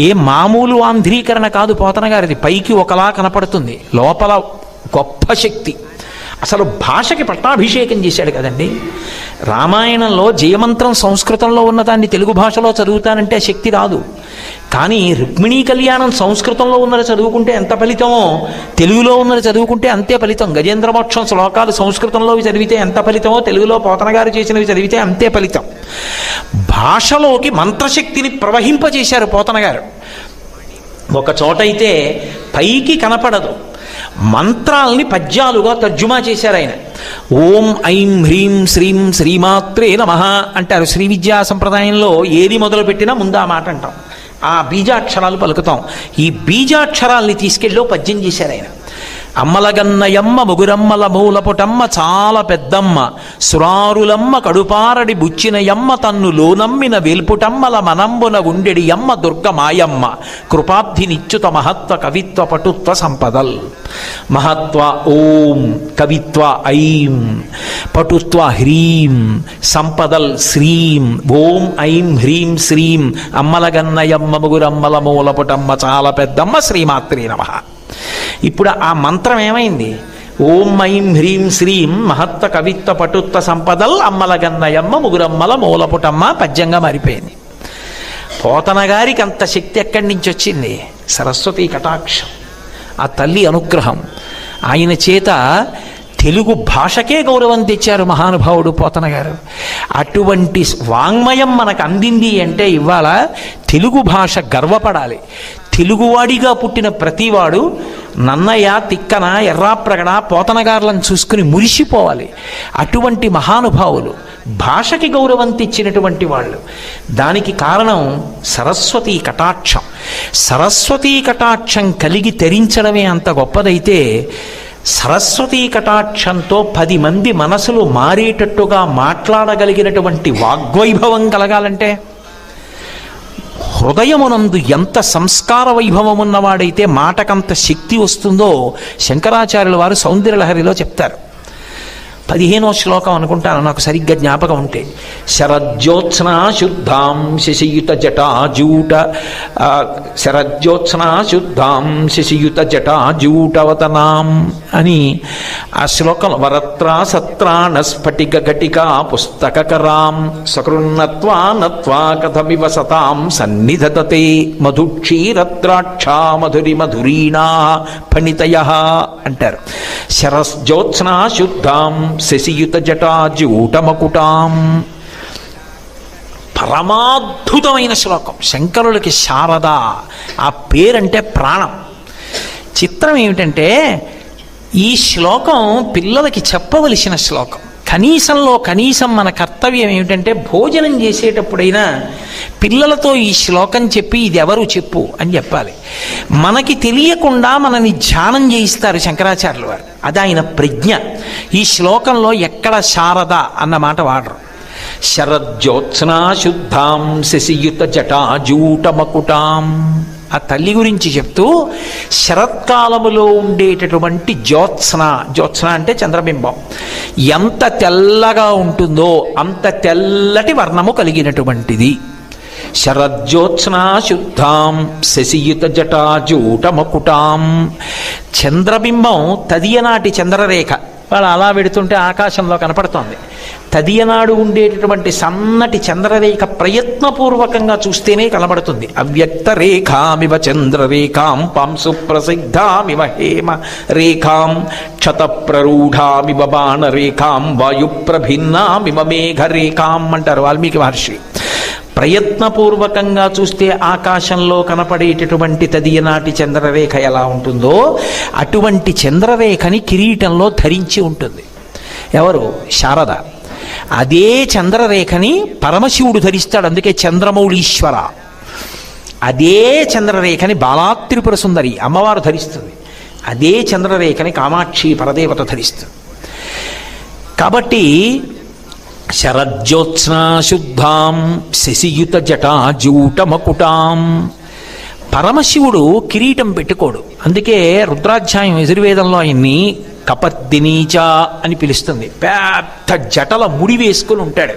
ఏ మామూలు ఆంధ్రీకరణ కాదు పోతనగారిది. పైకి ఒకలా కనపడుతుంది, లోపల గొప్ప శక్తి. అసలు భాషకి పట్టాభిషేకం చేశాడు కదండి. రామాయణంలో జయమంత్రం సంస్కృతంలో ఉన్నదాన్ని తెలుగు భాషలో చదువుతానంటే శక్తి రాదు. కానీ రుక్మిణీ కళ్యాణం సంస్కృతంలో ఉన్నది చదువుకుంటే ఎంత ఫలితమో తెలుగులో ఉన్నది చదువుకుంటే అంతే ఫలితం. గజేంద్రమోక్షం శ్లోకాలు సంస్కృతంలోవి చదివితే ఎంత ఫలితమో తెలుగులో పోతనగారు చేసినవి చదివితే అంతే ఫలితం. భాషలోకి మంత్రశక్తిని ప్రవహింపజేశారు పోతనగారు. ఒక చోటైతే పైకి కనపడదు, మంత్రాల్ని పద్యాలుగా తర్జుమా చేశారు ఆయన. ఓం ఐం హ్రీం శ్రీం శ్రీమాత్రే నమః అంటారు. శ్రీ విద్యా సంప్రదాయంలో ఏది మొదలుపెట్టినా ముందు ఆ మాట అంటాం, ఆ బీజాక్షరాలు పలుకుతాం. ఈ బీజాక్షరాల్ని తీసుకెళ్ళి పద్యం చేశారు ఆయన. అమ్మలగన్నయమ్మ ముగురమ్మల మూలపుటమ్మ చాలా పెద్దమ్మ సురారులమ్మ కడుపారడి బుచ్చినయమ్మ తన్ను లోనమ్మిన వేల్పుటమ్మల మనంబున ఉండెడి అమ్మ దుర్గ మాయమ్మ కృపాబ్ధి నిచ్యుత మహత్వ కవిత్వ పటుత్వ సంపదల్. మహత్వ ఓం, కవిత్వ ఐం, పటుత్వ హ్రీం, సంపదల్ శ్రీం. ఓం ఐం హ్రీం శ్రీం అమ్మలగన్నయమ్మ ముగురమ్మల మూలపుటమ్మ చాలా పెద్దమ్మ శ్రీమాత్రే నమః. ఇప్పుడు ఆ మంత్రం ఏమైంది? ఓం ఐం హ్రీం శ్రీం మహత్వ కవిత్వ పటుత్వ సంపదల్ అమ్మలగన్నయమ్మ ముగురమ్మల మూలపుటమ్మ పద్యంగా మారిపోయింది. పోతనగారికి అంత శక్తి ఎక్కడి నుంచి వచ్చింది? సరస్వతీ కటాక్షం, ఆ తల్లి అనుగ్రహం. ఆయన చేత తెలుగు భాషకే గౌరవం తెచ్చారు మహానుభావుడు పోతనగారు. అటువంటి వాంగ్మయం మనకు అందింది అంటే ఇవాళ తెలుగు భాష గర్వపడాలి. తెలుగువాడిగా పుట్టిన ప్రతివాడు నన్నయ్య, తిక్కన, ఎర్రాప్రగడ, పోతనగారులను చూసుకుని మురిసిపోవాలి. అటువంటి మహానుభావులు, భాషకి గౌరవం తెచ్చినటువంటి వాళ్ళు. దానికి కారణం సరస్వతీ కటాక్షం. సరస్వతీ కటాక్షం కలిగి తరించడమే అంత గొప్పదైతే, సరస్వతీ కటాక్షంతో 10 మంది మనసులు మారేటట్టుగా మాట్లాడగలిగినటువంటి వాగ్వైభవం కలగాలంటే, హృదయమునందు ఎంత సంస్కార వైభవం ఉన్నవాడైతే మాటకంత శక్తి వస్తుందో శంకరాచార్యుల వారు సౌందర్యలహరిలో చెప్తారు. 15వ శ్లోకం అనుకుంటాను నాకు సరిగ్గా జ్ఞాపకం ఉంటే. శరజ్యోత్స్నా శుద్ధాం శశియుత జటాజూట శరజ్యోత్స్నా శుద్ధాం శశియుత జటాజూటవతనాం అని ఆ శ్లోకం. వరత్రా సత్రాణ స్ఫటిక ఘటికా పుస్తకరాం సకృన్నత్వా నత్వా కథమివ సతాం సన్నిధతతే మధుక్షీరద్రాక్షా మధురి మధురీణా ఫణితయః అంటారు. శరజ్యోత్స్నా శుద్ధాం శశియుత జటాజూటమకుటాం. పరమాద్భుతమైన శ్లోకం. శంకరులకి శారద ఆ పేరంటే ప్రాణం. చిత్రం ఏమిటంటే ఈ శ్లోకం పిల్లలకి చెప్పవలసిన శ్లోకం. కనీసంలో కనీసం మన కర్తవ్యం ఏమిటంటే భోజనం చేసేటప్పుడైనా పిల్లలతో ఈ శ్లోకం చెప్పి ఇది ఎవరు చెప్పు అని చెప్పాలి. మనకి తెలియకుండా మనని ధ్యానం చేయిస్తారు శంకరాచార్యుల వారు. అది ఆయన ప్రజ్ఞ. ఈ శ్లోకంలో ఎక్కడ శారద అన్న మాట వాడరు. శరజ్యోత్స్నా శుద్ధాం శశియుత జటాజూటమకుటాం. ఆ తల్లి గురించి చెప్తూ శరత్కాలములో ఉండేటటువంటి జ్యోత్స్న, జ్యోత్స్న అంటే చంద్రబింబం, ఎంత తెల్లగా ఉంటుందో అంత తెల్లటి వర్ణము కలిగినటువంటిది. శరజ్యోత్స్నా శుద్ధాం శశియుత జటాజూటమకుటాం. చంద్రబింబం తదియనాటి చంద్రరేఖ వాళ్ళు అలా పెడుతుంటే ఆకాశంలో కనపడుతోంది. తదియనాడు ఉండేటటువంటి సన్నటి చంద్రరేఖ ప్రయత్నపూర్వకంగా చూస్తేనే కనబడుతుంది. అవ్యక్త రేఖామివ చంద్రరేఖాం పాంసు ప్రసిద్ధామివ హేమ రేఖాం క్షతప్రరూఢామివ బాణరేఖాం వాయుప్రభిన్నామివ మేఘరేఖాం అంటారు వాల్మీకి మహర్షి. ప్రయత్నపూర్వకంగా చూస్తే ఆకాశంలో కనపడేటటువంటి తదియనాటి చంద్రరేఖ ఎలా ఉంటుందో అటువంటి చంద్రరేఖని కిరీటంలో ధరించి ఉంటుంది. ఎవరు? శారద. అదే చంద్రరేఖని పరమశివుడు ధరిస్తాడు, అందుకే చంద్రమౌళీశ్వర. అదే చంద్రరేఖని బాలాత్రిపుర సుందరి అమ్మవారు ధరిస్తుంది. అదే చంద్రరేఖని కామాక్షి పరదేవత ధరిస్తుంది. కాబట్టి శరజ్యోత్స్నా శుద్ధాం శశియుత జటాజూటమకుటాం. పరమశివుడు కిరీటం పెట్టుకోడు, అందుకే రుద్రాధ్యాయం యజుర్వేదంలో ఆయన్ని కపర్దినీచ అని పిలుస్తుంది. పెద్ద జటల ముడి వేసుకుని ఉంటాడు,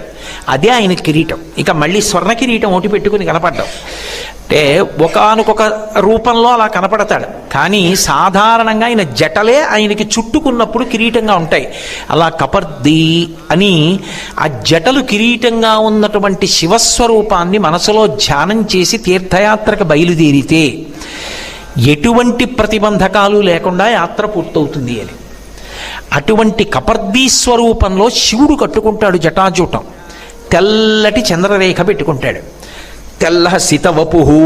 అదే ఆయన కిరీటం. ఇక మళ్ళీ స్వర్ణ కిరీటం ఒకటి పెట్టుకుని కనపడ్డాం అంటే ఒకానొక రూపంలో అలా కనపడతాడు. కానీ సాధారణంగా ఆయన జటలే ఆయనకి చుట్టుకున్నప్పుడు కిరీటంగా ఉంటాయి. అలా కపర్ది అని ఆ జటలు కిరీటంగా ఉన్నటువంటి శివస్వరూపాన్ని మనసులో ధ్యానం చేసి తీర్థయాత్రకు బయలుదేరితే ఎటువంటి ప్రతిబంధకాలు లేకుండా యాత్ర పూర్తవుతుంది అని. అటువంటి కపర్దీ స్వరూపంలో శివుడు కట్టుకుంటాడు జటాజూటం. తెల్లటి చంద్రరేఖ పెట్టుకుంటాడు. తెల్ల సితవపుహు,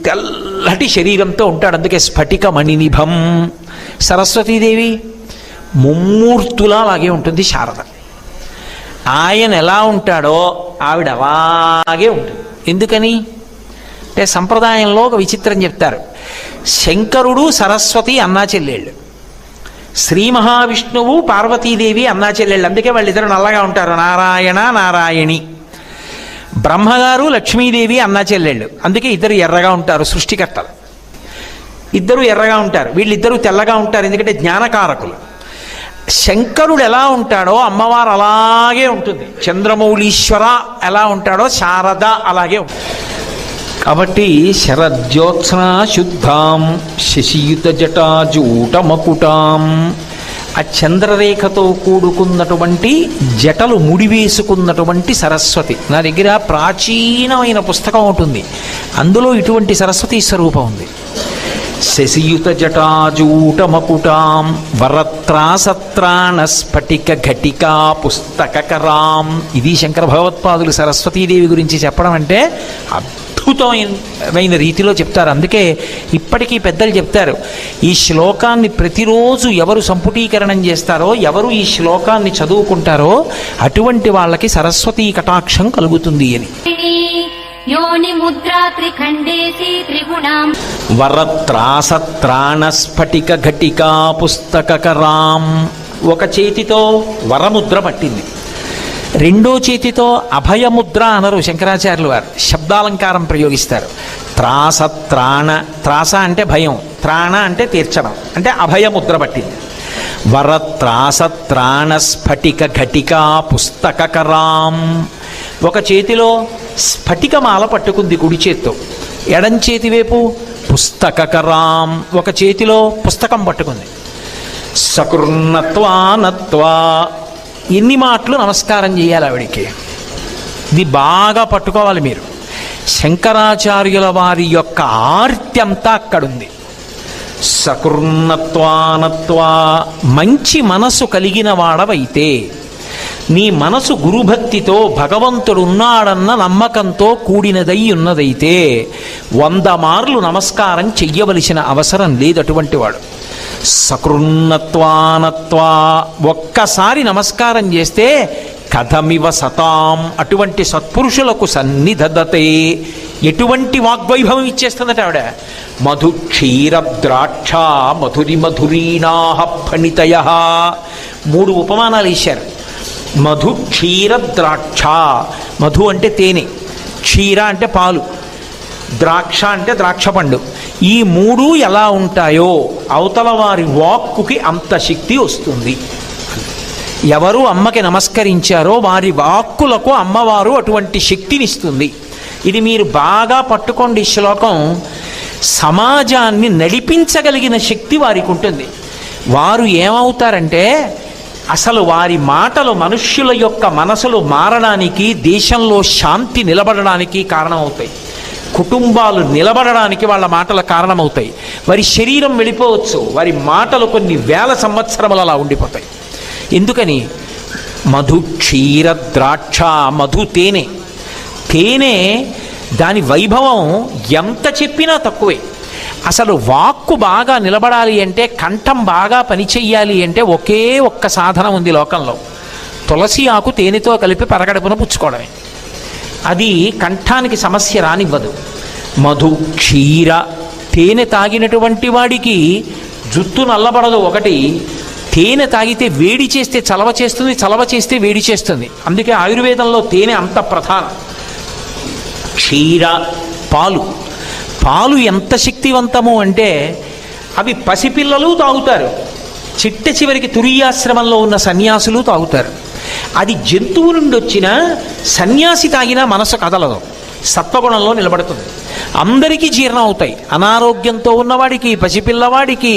తెల్లటి శరీరంతో ఉంటాడు, అందుకే స్ఫటిక మణినిభం. సరస్వతీదేవి ముమ్మూర్తులా అలాగే ఉంటుంది శారద. ఆయన ఎలా ఉంటాడో ఆవిడ అలాగే ఉంటుంది. ఎందుకని అంటే సంప్రదాయంలో ఒక విచిత్రం చెప్తారు. శంకరుడు సరస్వతి అన్నా చెల్లెళ్ళు, శ్రీ మహావిష్ణువు పార్వతీదేవి అన్నా చెల్లెళ్ళు, అందుకే వాళ్ళిద్దరు నల్లగా ఉంటారు, నారాయణ నారాయణి. బ్రహ్మగారు లక్ష్మీదేవి అన్నా చెల్లెళ్ళు, అందుకే ఇద్దరు ఎర్రగా ఉంటారు, సృష్టికర్తలు ఇద్దరు ఎర్రగా ఉంటారు. వీళ్ళిద్దరూ తెల్లగా ఉంటారు ఎందుకంటే జ్ఞానకారకులు. శంకరుడు ఎలా ఉంటాడో అమ్మవారు అలాగే ఉంటుంది. చంద్రమౌళీశ్వర ఎలా ఉంటాడో శారద అలాగే ఉంటుంది. కాబట్టి శరజ్యోత్స్నా శుద్ధాం శశియుత జటాజూటమకుటాం. ఆ చంద్రరేఖతో కూడుకున్నటువంటి జటలు ముడివేసుకున్నటువంటి సరస్వతి. నా దగ్గర ప్రాచీనమైన పుస్తకం ఉంటుంది, అందులో ఇటువంటి సరస్వతీ స్వరూపం ఉంది. శశియుత జటాజూటమకుటాం వరత్రాసత్రాణ స్ఫటిక ఘటికా పుస్తకరాం. ఇది శంకర భగవత్పాదులు సరస్వతీదేవి గురించి చెప్పడం అంటే అద్భుతమైన రీతిలో చెప్తారు. అందుకే ఇప్పటికీ పెద్దలు చెప్తారు, ఈ శ్లోకాన్ని ప్రతిరోజు ఎవరు సంపుటీకరణం చేస్తారో, ఎవరు ఈ శ్లోకాన్ని చదువుకుంటారో అటువంటి వాళ్ళకి సరస్వతీ కటాక్షం కలుగుతుంది అని. योनि मुद्रा त्रिखण्डेसी त्रिगुणां వరత్రాసత్రాణ స్ఫటిక ఘటికా పుస్తకరాం. ఒక చేతితో వరముద్ర పట్టింది, రెండో చేతితో అభయముద్ర అనరు శంకరాచార్యులు వారు, శబ్దాలంకారం ప్రయోగిస్తారు. త్రాస త్రాణ, త్రాస అంటే భయం, త్రాణ అంటే తీర్చడం, అంటే అభయముద్ర పట్టింది. వరత్రాసత్రాణ స్ఫటిక ఘటికా పుస్తకరాం. ఒక చేతిలో స్ఫటికమాల పట్టుకుంది కుడి చేత్తో, ఎడం చేతి వైపు పుస్తకరాం ఒక చేతిలో పుస్తకం పట్టుకుంది. సకృన్నత్వానత్వా, ఎన్ని మాటలు నమస్కారం చేయాలి ఆవిడికి. ఇది బాగా పట్టుకోవాలి మీరు. శంకరాచార్యుల వారి యొక్క ఆర్త్యంతా అక్కడుంది. సకృన్నత్వానత్వా, మంచి మనసు కలిగిన వాడవైతే, నీ మనసు గురుభక్తితో భగవంతుడున్నాడన్న నమ్మకంతో కూడినదై ఉన్నదైతే 100 మార్లు నమస్కారం చెయ్యవలసిన అవసరం లేదు అటువంటి వాడు. సకృన్నత్వానత్వా, ఒక్కసారి నమస్కారం చేస్తే కథమివ సతాం, అటువంటి సత్పురుషులకు సన్నిధదతే, ఎటువంటి వాగ్వైభవం ఇచ్చేస్తుందట ఆవిడ. మధు క్షీర ద్రాక్ష మధురి మధురీనాహ ఫణితయ, 3 ఉపమానాలు ఇచ్చారు. మధు క్షీర ద్రాక్ష, మధు అంటే తేనె, క్షీర అంటే పాలు, ద్రాక్ష అంటే ద్రాక్ష పండు. ఈ 3 ఎలా ఉంటాయో అవతల వారి వాక్కుకి అంత శక్తి వస్తుంది. ఎవరు అమ్మకి నమస్కరించారో వారి వాక్కులకు అమ్మవారు అటువంటి శక్తినిస్తుంది. ఇది మీరు బాగా పట్టుకోండి. ఈ శ్లోకం సమాజాన్ని నడిపించగలిగిన శక్తి వారికి ఉంటుంది. వారు ఏమవుతారంటే, అసలు వారి మాటలు మనుష్యుల యొక్క మనసులు మారడానికి, దేశంలో శాంతి నిలబడడానికి కారణమవుతాయి. కుటుంబాలు నిలబడడానికి వాళ్ళ మాటల కారణమవుతాయి. వారి శరీరం వెళ్ళిపోవచ్చు, వారి మాటలు కొన్ని వేల సంవత్సరములు అలా ఉండిపోతాయి. ఎందుకని? మధు క్షీర ద్రాక్ష, మధు తేనె, తేనె దాని వైభవం ఎంత చెప్పినా తక్కువే. అసలు వాక్కు బాగా నిలబడాలి అంటే, కంఠం బాగా పనిచెయ్యాలి అంటే ఒకే ఒక్క సాధనం ఉంది లోకంలో. తులసి ఆకు తేనెతో కలిపి పరగడుపున పుచ్చుకోవడమే. అది కంఠానికి సమస్య రానివ్వదు. మధు క్షీర, తేనె తాగినటువంటి వాడికి జుత్తు నల్లబడదు. ఒకటి, తేనె తాగితే వేడి చేస్తే చలవ చేస్తుంది, చలవ చేస్తే వేడి చేస్తుంది. అందుకే ఆయుర్వేదంలో తేనె అంత ప్రధానం. క్షీర, పాలు, పాలు ఎంత శక్తివంతము అంటే అవి పసిపిల్లలు తాగుతారు, చిట్ట చివరికి తురీయాశ్రమంలో ఉన్న సన్యాసులు తాగుతారు. అది జంతువు నుండి వచ్చిన సన్యాసి తాగినా మనసు కదలదు, సత్వగుణంలో నిలబడుతుంది. అందరికీ జీర్ణం అవుతాయి. అనారోగ్యంతో ఉన్నవాడికి, పసిపిల్లవాడికి,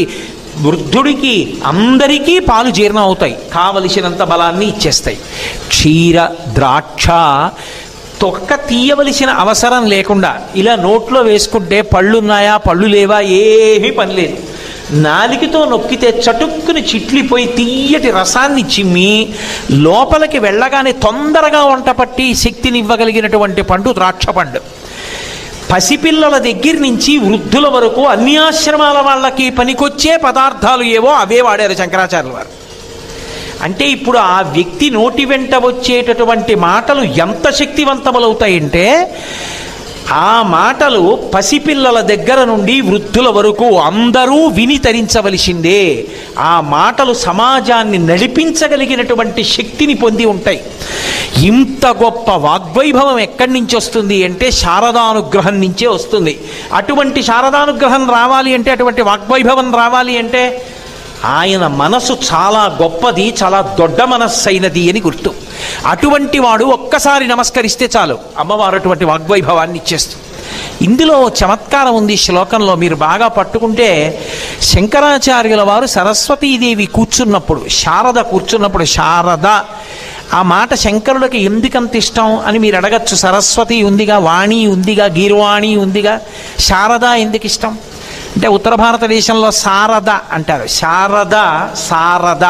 వృద్ధుడికి, అందరికీ పాలు జీర్ణం అవుతాయి, కావలసినంత బలాన్ని ఇచ్చేస్తాయి. క్షీర ద్రాక్ష తొక్క తీయవలసిన అవసరం లేకుండా ఇలా నోట్లో వేసుకుంటే పళ్ళున్నాయా పళ్ళు లేవా ఏమీ పని లేదు. నాలికతో నొక్కితే చటుక్కుని చిట్లిపోయి తీయటి రసాన్ని చిమ్మి లోపలికి వెళ్ళగానే తొందరగా వంట పట్టి శక్తినివ్వగలిగినటువంటి పండు ద్రాక్ష పండు. పసిపిల్లల దగ్గర నుంచి వృద్ధుల వరకు అన్ని ఆశ్రమాల వాళ్ళకి పనికొచ్చే పదార్థాలు ఏవో అవే వాడారు శంకరాచార్యుల వారు. అంటే ఇప్పుడు ఆ వ్యక్తి నోటి వెంట వచ్చేటటువంటి మాటలు ఎంత శక్తివంతములవుతాయంటే, ఆ మాటలు పసిపిల్లల దగ్గర నుండి వృద్ధుల వరకు అందరూ విని తరించవలసిందే. ఆ మాటలు సమాజాన్ని నడిపించగలిగినటువంటి శక్తిని పొంది ఉంటాయి. ఇంత గొప్ప వాగ్వైభవం ఎక్కడి నుంచి వస్తుంది అంటే శారదానుగ్రహం నుంచే వస్తుంది. అటువంటి శారదానుగ్రహం రావాలి అంటే, అటువంటి వాగ్వైభవం రావాలి అంటే ఆయన మనసు చాలా గొప్పది, చాలా దొడ్డ మనస్సు అయినది అని గుర్తు. అటువంటి వాడు ఒక్కసారి నమస్కరిస్తే చాలు, అమ్మవారు అటువంటి వాగ్వైభవాన్ని ఇచ్చేస్తుంది. ఇందులో చమత్కారం ఉంది శ్లోకంలో, మీరు బాగా పట్టుకుంటే. శంకరాచార్యుల వారు సరస్వతీదేవి కూర్చున్నప్పుడు, శారద కూర్చున్నప్పుడు, శారద ఆ మాట శంకరులకి ఎందుకంత ఇష్టం అని మీరు అడగచ్చు. సరస్వతి ఉందిగా, వాణి ఉందిగా, గీర్వాణి ఉందిగా, శారద ఎందుకు ఇష్టం అంటే, ఉత్తర భారతదేశంలో శారద అంటారు. శారద, శారద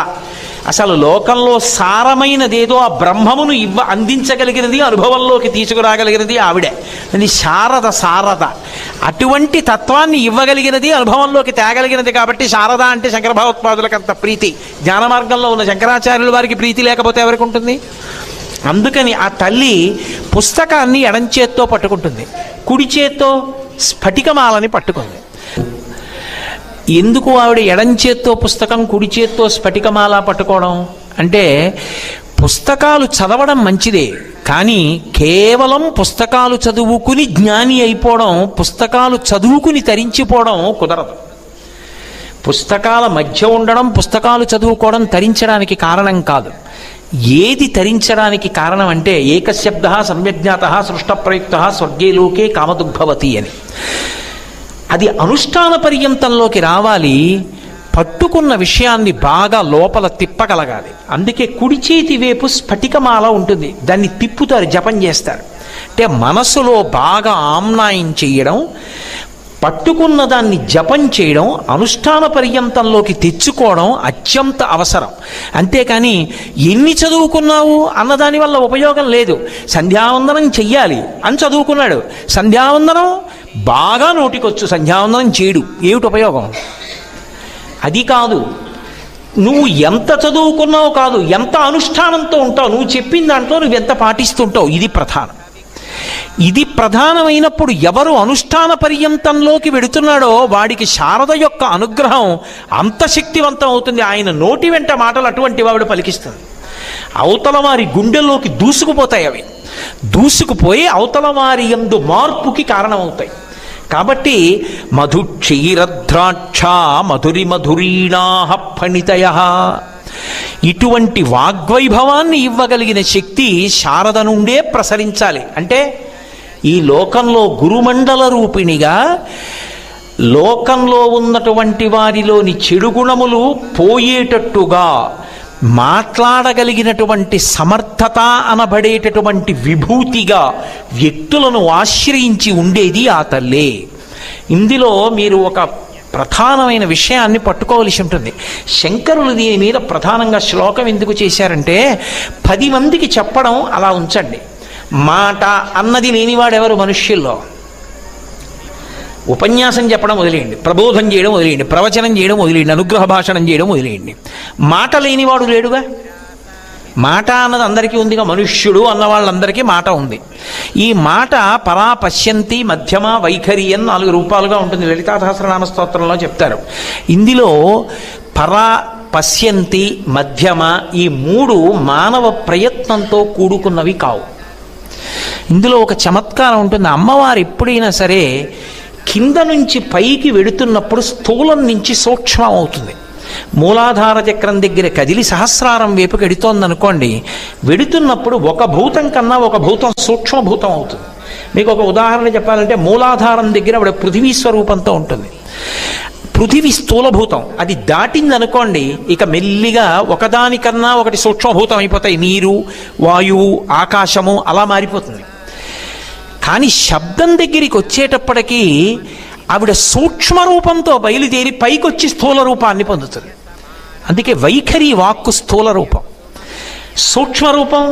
అసలు లోకంలో సారమైనదేదో ఆ బ్రహ్మమును అందించగలిగినది, అనుభవంలోకి తీసుకురాగలిగినది ఆవిడే. అది శారద, శారద అటువంటి తత్వాన్ని ఇవ్వగలిగినది, అనుభవంలోకి తేగలిగినది. కాబట్టి శారద అంటే శంకర భగవత్పాదులకు అంత ప్రీతి. జ్ఞాన మార్గంలో ఉన్న శంకరాచార్యుల వారికి ప్రీతి లేకపోతే ఎవరికి ఉంటుంది? అందుకని ఆ తల్లి పుస్తకాన్ని ఎడం చేత్తో పట్టుకుంటుంది, కుడి చేత్తో స్ఫటికమాలని పట్టుకుంది. ఎందుకు ఆవిడ ఎడం చేత్తో పుస్తకం, కుడి చేత్తో స్ఫటికమాల పట్టుకోవడం అంటే, పుస్తకాలు చదవడం మంచిదే, కానీ కేవలం పుస్తకాలు చదువుకుని జ్ఞాని అయిపోవడం, పుస్తకాలు చదువుకుని తరించిపోవడం కుదరదు. పుస్తకాల మధ్య ఉండడం, పుస్తకాలు చదువుకోవడం తరించడానికి కారణం కాదు. ఏది తరించడానికి కారణం అంటే ఏకశబ్ద సమ్యజ్ఞాత సృష్ట ప్రయుక్త స్వర్గే లోకే కామదుగ్భవతి అని. అది అనుష్ఠాన పర్యంతంలోకి రావాలి. పట్టుకున్న విషయాన్ని బాగా లోపల తిప్పగలగాలి. అందుకే కుడి చేతి వైపు స్ఫటికమాల ఉంటుంది, దాన్ని తిప్పుతారు, జపం చేస్తారు. అంటే మనసులో బాగా ఆమ్నాయం చేయడం, పట్టుకున్న దాన్ని జపం చేయడం, అనుష్ఠాన పర్యంతంలోకి తెచ్చుకోవడం అత్యంత అవసరం. అంతేకాని ఎన్ని చదువుకున్నావు అన్నదాని వల్ల ఉపయోగం లేదు. సంధ్యావందనం చెయ్యాలి అని చదువుకున్నాడు, సంధ్యావందనం బాగా నోటికొచ్చు, సంధ్యావందనం చేయడు, ఏమిటి ఉపయోగం? అది కాదు. నువ్వు ఎంత చదువుకున్నావు కాదు, ఎంత అనుష్ఠానంతో ఉంటావు, నువ్వు చెప్పిన దాంట్లో నువ్వు ఎంత పాటిస్తుంటావు, ఇది ప్రధానం. ఇది ప్రధానమైనప్పుడు ఎవరు అనుష్ఠాన పర్యంతంలోకి వెడుతున్నాడో వాడికి శారద యొక్క అనుగ్రహం అంత శక్తివంతం అవుతుంది. ఆయన నోటి వెంట మాటలు అటువంటి వాడు పలికిస్తుంది. అవతల వారి గుండెల్లోకి దూసుకుపోతాయి. అవి దూసుకుపోయి అవతల వారి యందు మార్పుకి కారణమవుతాయి. కాబట్టి మధుక్షీరద్రాక్ష మధురి మధురీణాః ఫణితయ, ఇటువంటి వాగ్వైభవాన్ని ఇవ్వగలిగిన శక్తి శారద నుండే ప్రసరించాలి. అంటే ఈ లోకంలో గురుమండల రూపిణిగా లోకంలో ఉన్నటువంటి వారిలోని చెడు గుణములు పోయేటట్టుగా మాట్లాడగలిగినటువంటి సమర్థత అనబడేటటువంటి విభూతిగా వ్యక్తులను ఆశ్రయించి ఉండేది ఆ తల్లే. ఇందులో మీరు ఒక ప్రధానమైన విషయాన్ని పట్టుకోవలసి ఉంటుంది. శంకరులు దీని మీద ప్రధానంగా శ్లోకం ఎందుకు చేశారంటే 10 మందికి చెప్పడం అలా ఉంచండి. మాట అన్నది లేనివాడెవరు మనుష్యుల్లో? ఉపన్యాసం చెప్పడం వదిలేయండి, ప్రబోధం చేయడం వదిలేయండి, ప్రవచనం చేయడం వదిలేయండి, అనుగ్రహ భాషణం చేయడం వదిలేయండి. మాట లేనివాడు లేడుగా. మాట అన్నది అందరికీ ఉందిగా, మనుష్యుడు అన్న వాళ్ళందరికీ మాట ఉంది. ఈ మాట పరా పశ్యంతి మధ్యమ వైఖరి అని 4 రూపాలుగా ఉంటుంది. లలితా సహస్రనామ స్తోత్రంలో చెప్తారు. ఇందులో పరా పశ్యంతి మధ్యమ ఈ 3 మానవ ప్రయత్నంతో కూడుకున్నవి కావు. ఇందులో ఒక చమత్కారం ఉంటుంది. అమ్మవారు ఎప్పుడైనా సరే కింద నుంచి పైకి వెడుతున్నప్పుడు స్థూలం నుంచి సూక్ష్మం అవుతుంది. మూలాధార చక్రం దగ్గర కదిలి సహస్రారం వైపుకి వెడుతోందనుకోండి, వెడుతున్నప్పుడు ఒక భూతం కన్నా ఒక భూతం సూక్ష్మభూతం అవుతుంది. మీకు ఒక ఉదాహరణ చెప్పాలంటే మూలాధారం దగ్గర ఆవిడ పృథివీ స్వరూపంతో ఉంటుంది. పృథివీ స్థూలభూతం, అది దాటిందనుకోండి ఇక మెల్లిగా ఒకదానికన్నా ఒకటి సూక్ష్మభూతం అయిపోతాయి. నీరు, వాయువు, ఆకాశము అలా మారిపోతుంది. కానీ శబ్దం దగ్గరికి వచ్చేటప్పటికీ ఆవిడ సూక్ష్మ రూపంతో బయలుదేరి పైకొచ్చి స్థూల రూపాన్ని పొందుతుంది. అందుకే వైఖరి వాక్కు స్థూల రూపం, సూక్ష్మ రూపం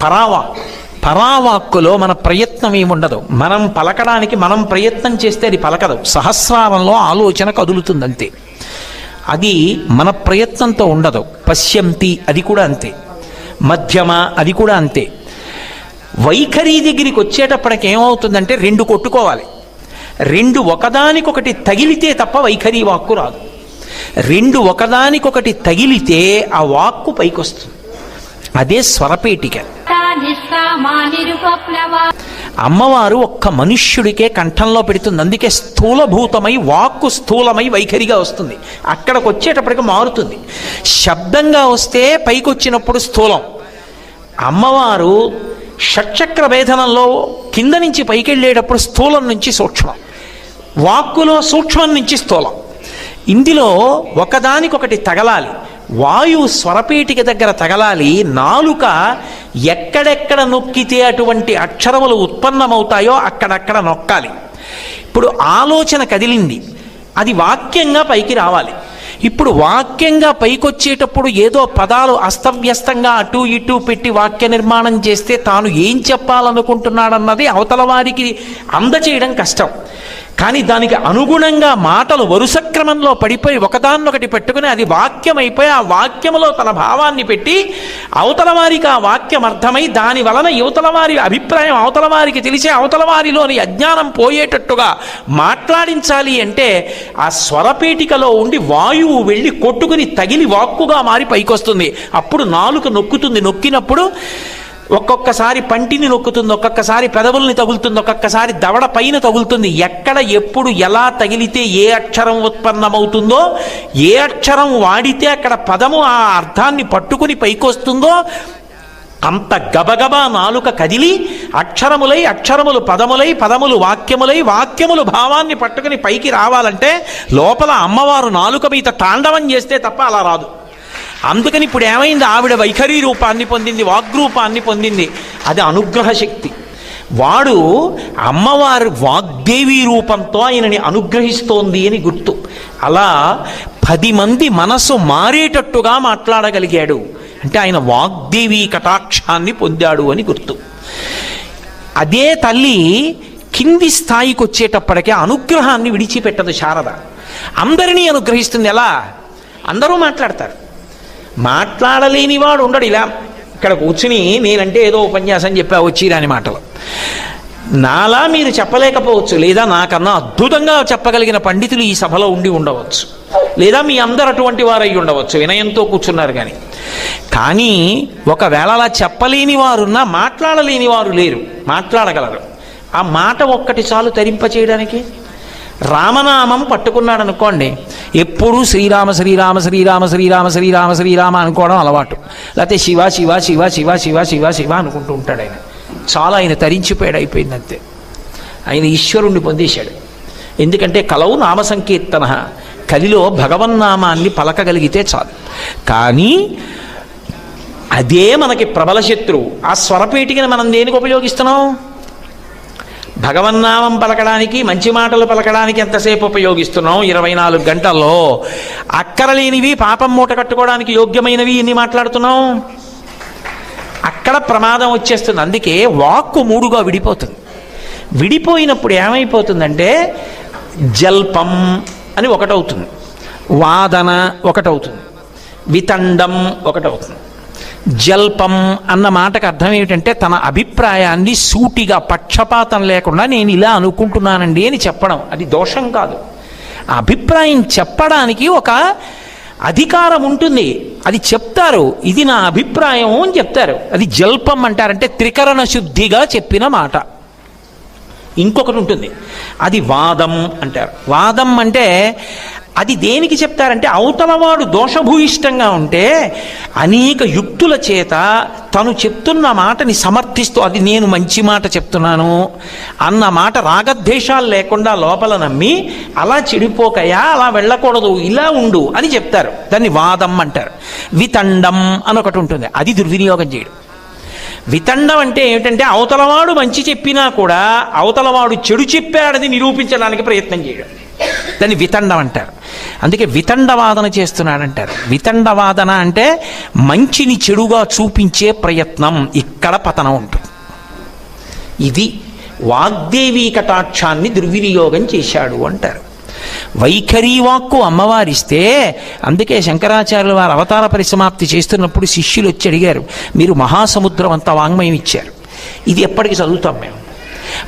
పరావాక్. పరావాక్కులో మన ప్రయత్నం ఏముండదు. మనం పలకడానికి మనం ప్రయత్నం చేస్తే అది పలకదు, సహస్రారంలో ఆలోచన కదులుతుందంతే. అది మన ప్రయత్నంతో ఉండదు. పశ్యంతి అది కూడా అంతే, మధ్యమ అది కూడా అంతే. వైఖరి దగ్గరికి వచ్చేటప్పటికి ఏమవుతుందంటే 2 కొట్టుకోవాలి. 2 ఒకదానికొకటి తగిలితే తప్ప వైఖరి వాక్కు రాదు. 2 ఒకదానికొకటి తగిలితే ఆ వాక్కు పైకొస్తుంది. అదే స్వరపేటిక. అమ్మవారు ఒక్క మనుష్యుడికే కంఠంలో పెడుతుంది. అందుకే స్థూలభూతమై వాక్కు స్థూలమై వైఖరిగా వస్తుంది. అక్కడికి వచ్చేటప్పటికి మారుతుంది. శబ్దంగా వస్తే పైకొచ్చినప్పుడు స్థూలం. అమ్మవారు షట్చక్ర భేదనంలో కింద నుంచి పైకి వెళ్ళేటప్పుడు స్థూలం నుంచి సూక్ష్మం, వాక్కులో సూక్ష్మం నుంచి స్థూలం. ఇందులో ఒకదానికొకటి తగలాలి. వాయువు స్వరపేటిక దగ్గర తగలాలి. నాలుక ఎక్కడెక్కడ నొక్కితే అటువంటి అక్షరములు ఉత్పన్నమవుతాయో అక్కడక్కడ నొక్కాలి. ఇప్పుడు ఆలోచన కదిలింది, అది వాక్యంగా పైకి రావాలి. ఇప్పుడు వాక్యంగా పైకొచ్చేటప్పుడు ఏదో పదాలు అస్తవ్యస్తంగా అటు ఇటు పెట్టి వాక్య నిర్మాణం చేస్తే తాను ఏం చెప్పాలనుకుంటున్నాడన్నది అవతల వారికి అందచేయడం కష్టం. కానీ దానికి అనుగుణంగా మాటలు వరుస క్రమంలో పడిపోయి ఒకదాన్నొకటి పెట్టుకుని అది వాక్యం అయిపోయి ఆ వాక్యములో తన భావాన్ని పెట్టి అవతల వారికి ఆ వాక్యం అర్థమై దాని వలన యువతల వారి అభిప్రాయం అవతల వారికి తెలిసే అవతల వారిలోని అజ్ఞానం పోయేటట్టుగా మాట్లాడించాలి అంటే ఆ స్వరపేటికలో ఉండి వాయువు వెళ్ళి కొట్టుకుని తగిలి వాక్కుగా మారి పైకొస్తుంది. అప్పుడు నాలుక నొక్కుతుంది. నొక్కినప్పుడు ఒక్కొక్కసారి పంటిని నొక్కుతుంది, ఒక్కొక్కసారి పెదవుల్ని తగులుతుంది, ఒక్కొక్కసారి దవడ పైన తగులుతుంది. ఎక్కడ ఎప్పుడు ఎలా తగిలితే ఏ అక్షరం ఉత్పన్నమవుతుందో, ఏ అక్షరం వాడితే అక్కడ పదము ఆ అర్థాన్ని పట్టుకుని పైకొస్తుందో అంత గబగబా నాలుక కదిలి అక్షరములై, అక్షరములు పదములై, పదములు వాక్యములై, వాక్యములు భావాన్ని పట్టుకుని పైకి రావాలంటే లోపల అమ్మవారు నాలుక మీద తాండవం చేస్తే తప్ప అలా రాదు. అందుకని ఇప్పుడు ఏమైంది, ఆవిడ వైఖరి రూపాన్ని పొందింది, వాగ్రూపాన్ని పొందింది. అది అనుగ్రహ శక్తి. వాడు అమ్మవారి వాగ్దేవి రూపంతో ఆయనని అనుగ్రహిస్తోంది అని గుర్తు. అలా 10 మంది మనసు మారేటట్టుగా మాట్లాడగలిగాడు అంటే ఆయన వాగ్దేవి కటాక్షాన్ని పొందాడు అని గుర్తు. అదే తల్లి కింది స్థాయికి వచ్చేటప్పటికే అనుగ్రహాన్ని విడిచిపెట్టదు శారద. అందరినీ అనుగ్రహిస్తుంది. ఎలా? అందరూ మాట్లాడతారు, మాట్లాడలేని వాడు ఉండడు. ఇలా ఇక్కడ కూర్చుని నేనంటే ఏదో ఉపన్యాసం చెప్పా వచ్చిరాని మాటలు నాలా మీరు చెప్పలేకపోవచ్చు, లేదా నాకన్నా అద్భుతంగా చెప్పగలిగిన పండితులు ఈ సభలో ఉండి ఉండవచ్చు, లేదా మీ అందరు అటువంటి వారు అయి ఉండవచ్చు, వినయంతో కూర్చున్నారు. కానీ ఒకవేళ అలా చెప్పలేని వారున్నా మాట్లాడలేని వారు లేరు, మాట్లాడగలరు. ఆ మాట ఒక్కటి చాలు తరింప చేయడానికి. రామనామం పట్టుకున్నాడు అనుకోండి, ఎప్పుడూ శ్రీరామ శ్రీరామ శ్రీరామ శ్రీరామ శ్రీరామ శ్రీరామ అనుకోవడం అలవాటు, లేకపోతే శివ శివ శివ శివ శివ శివ శివ అనుకుంటూ ఉంటాడు. ఆయన చాలా ఆయన తరించిపోయాడు, అయిపోయింది అంతే. ఆయన ఈశ్వరుణ్ణి పొందేశాడు. ఎందుకంటే కలవు నామ సంకీర్తన, కలిలో భగవన్నామాన్ని పలకగలిగితే చాలు. కానీ అదే మనకి ప్రబల శత్రువు. ఆ స్వరపేటికని మనం దేనికి ఉపయోగిస్తున్నాం? భగవన్నామం పలకడానికి, మంచి మాటలు పలకడానికి ఎంతసేపు ఉపయోగిస్తున్నాం? 24 గంటల్లో. అక్కరలేనివి, పాపం మూట కట్టుకోవడానికి యోగ్యమైనవి ఎన్ని మాట్లాడుతున్నాం? అక్కడ ప్రమాదం వచ్చేస్తుంది. అందుకే వాక్కు 3గా విడిపోతుంది. విడిపోయినప్పుడు ఏమైపోతుందంటే జల్పం అని ఒకటవుతుంది, వాదన ఒకటవుతుంది, వితండం ఒకటవుతుంది. జల్పం అన్న మాటకు అర్థం ఏమిటంటే తన అభిప్రాయాన్ని సూటిగా పక్షపాతం లేకుండా నేను ఇలా అనుకుంటున్నానండి అని చెప్పడం. అది దోషం కాదు. ఆ అభిప్రాయం చెప్పడానికి ఒక అధికారం ఉంటుంది, అది చెప్తారు. ఇది నా అభిప్రాయం అని చెప్తారు. అది జల్పం అంటారంటే త్రికరణ శుద్ధిగా చెప్పిన మాట. ఇంకొకటి ఉంటుంది, అది వాదం అంటారు. వాదం అంటే అది దేనికి చెప్తారంటే అవతలవాడు దోషభూయిష్టంగా ఉంటే అనేక యుక్తుల చేత తను చెప్తున్న మాటని సమర్థిస్తూ అది నేను మంచి మాట చెప్తున్నాను అన్న మాట రాగద్వేషాలు లేకుండా లోపల నమ్మి అలా చెడిపోకయా, అలా వెళ్ళకూడదు, ఇలా ఉండు అని చెప్తారు. దాన్ని వాదం అంటారు. వితండం అని ఒకటి ఉంటుంది, అది దుర్వినియోగం చేయడం. వితండం అంటే ఏమిటంటే అవతలవాడు మంచి చెప్పినా కూడా అవతలవాడు చెడు చెప్పాడని నిరూపించడానికి ప్రయత్నం చేయడం. దాన్ని వితండం అంటారు. అందుకే వితండవాదన చేస్తున్నాడంటారు. వితండవాదన అంటే మంచిని చెడుగా చూపించే ప్రయత్నం. ఇక్కడ పతనం ఉంటుంది. ఇది వాగ్దేవీ కటాక్షాన్ని దుర్వినియోగం చేశాడు అంటారు. వైఖరి వాక్కు అమ్మవారిస్తే, అందుకే శంకరాచార్యుల వారు అవతార పరిసమాప్తి చేస్తున్నప్పుడు శిష్యులు వచ్చి అడిగారు, మీరు మహాసముద్రం అంత వాంగ్మయం ఇచ్చారు, ఇది ఎప్పటికి చదువుతాం మేము,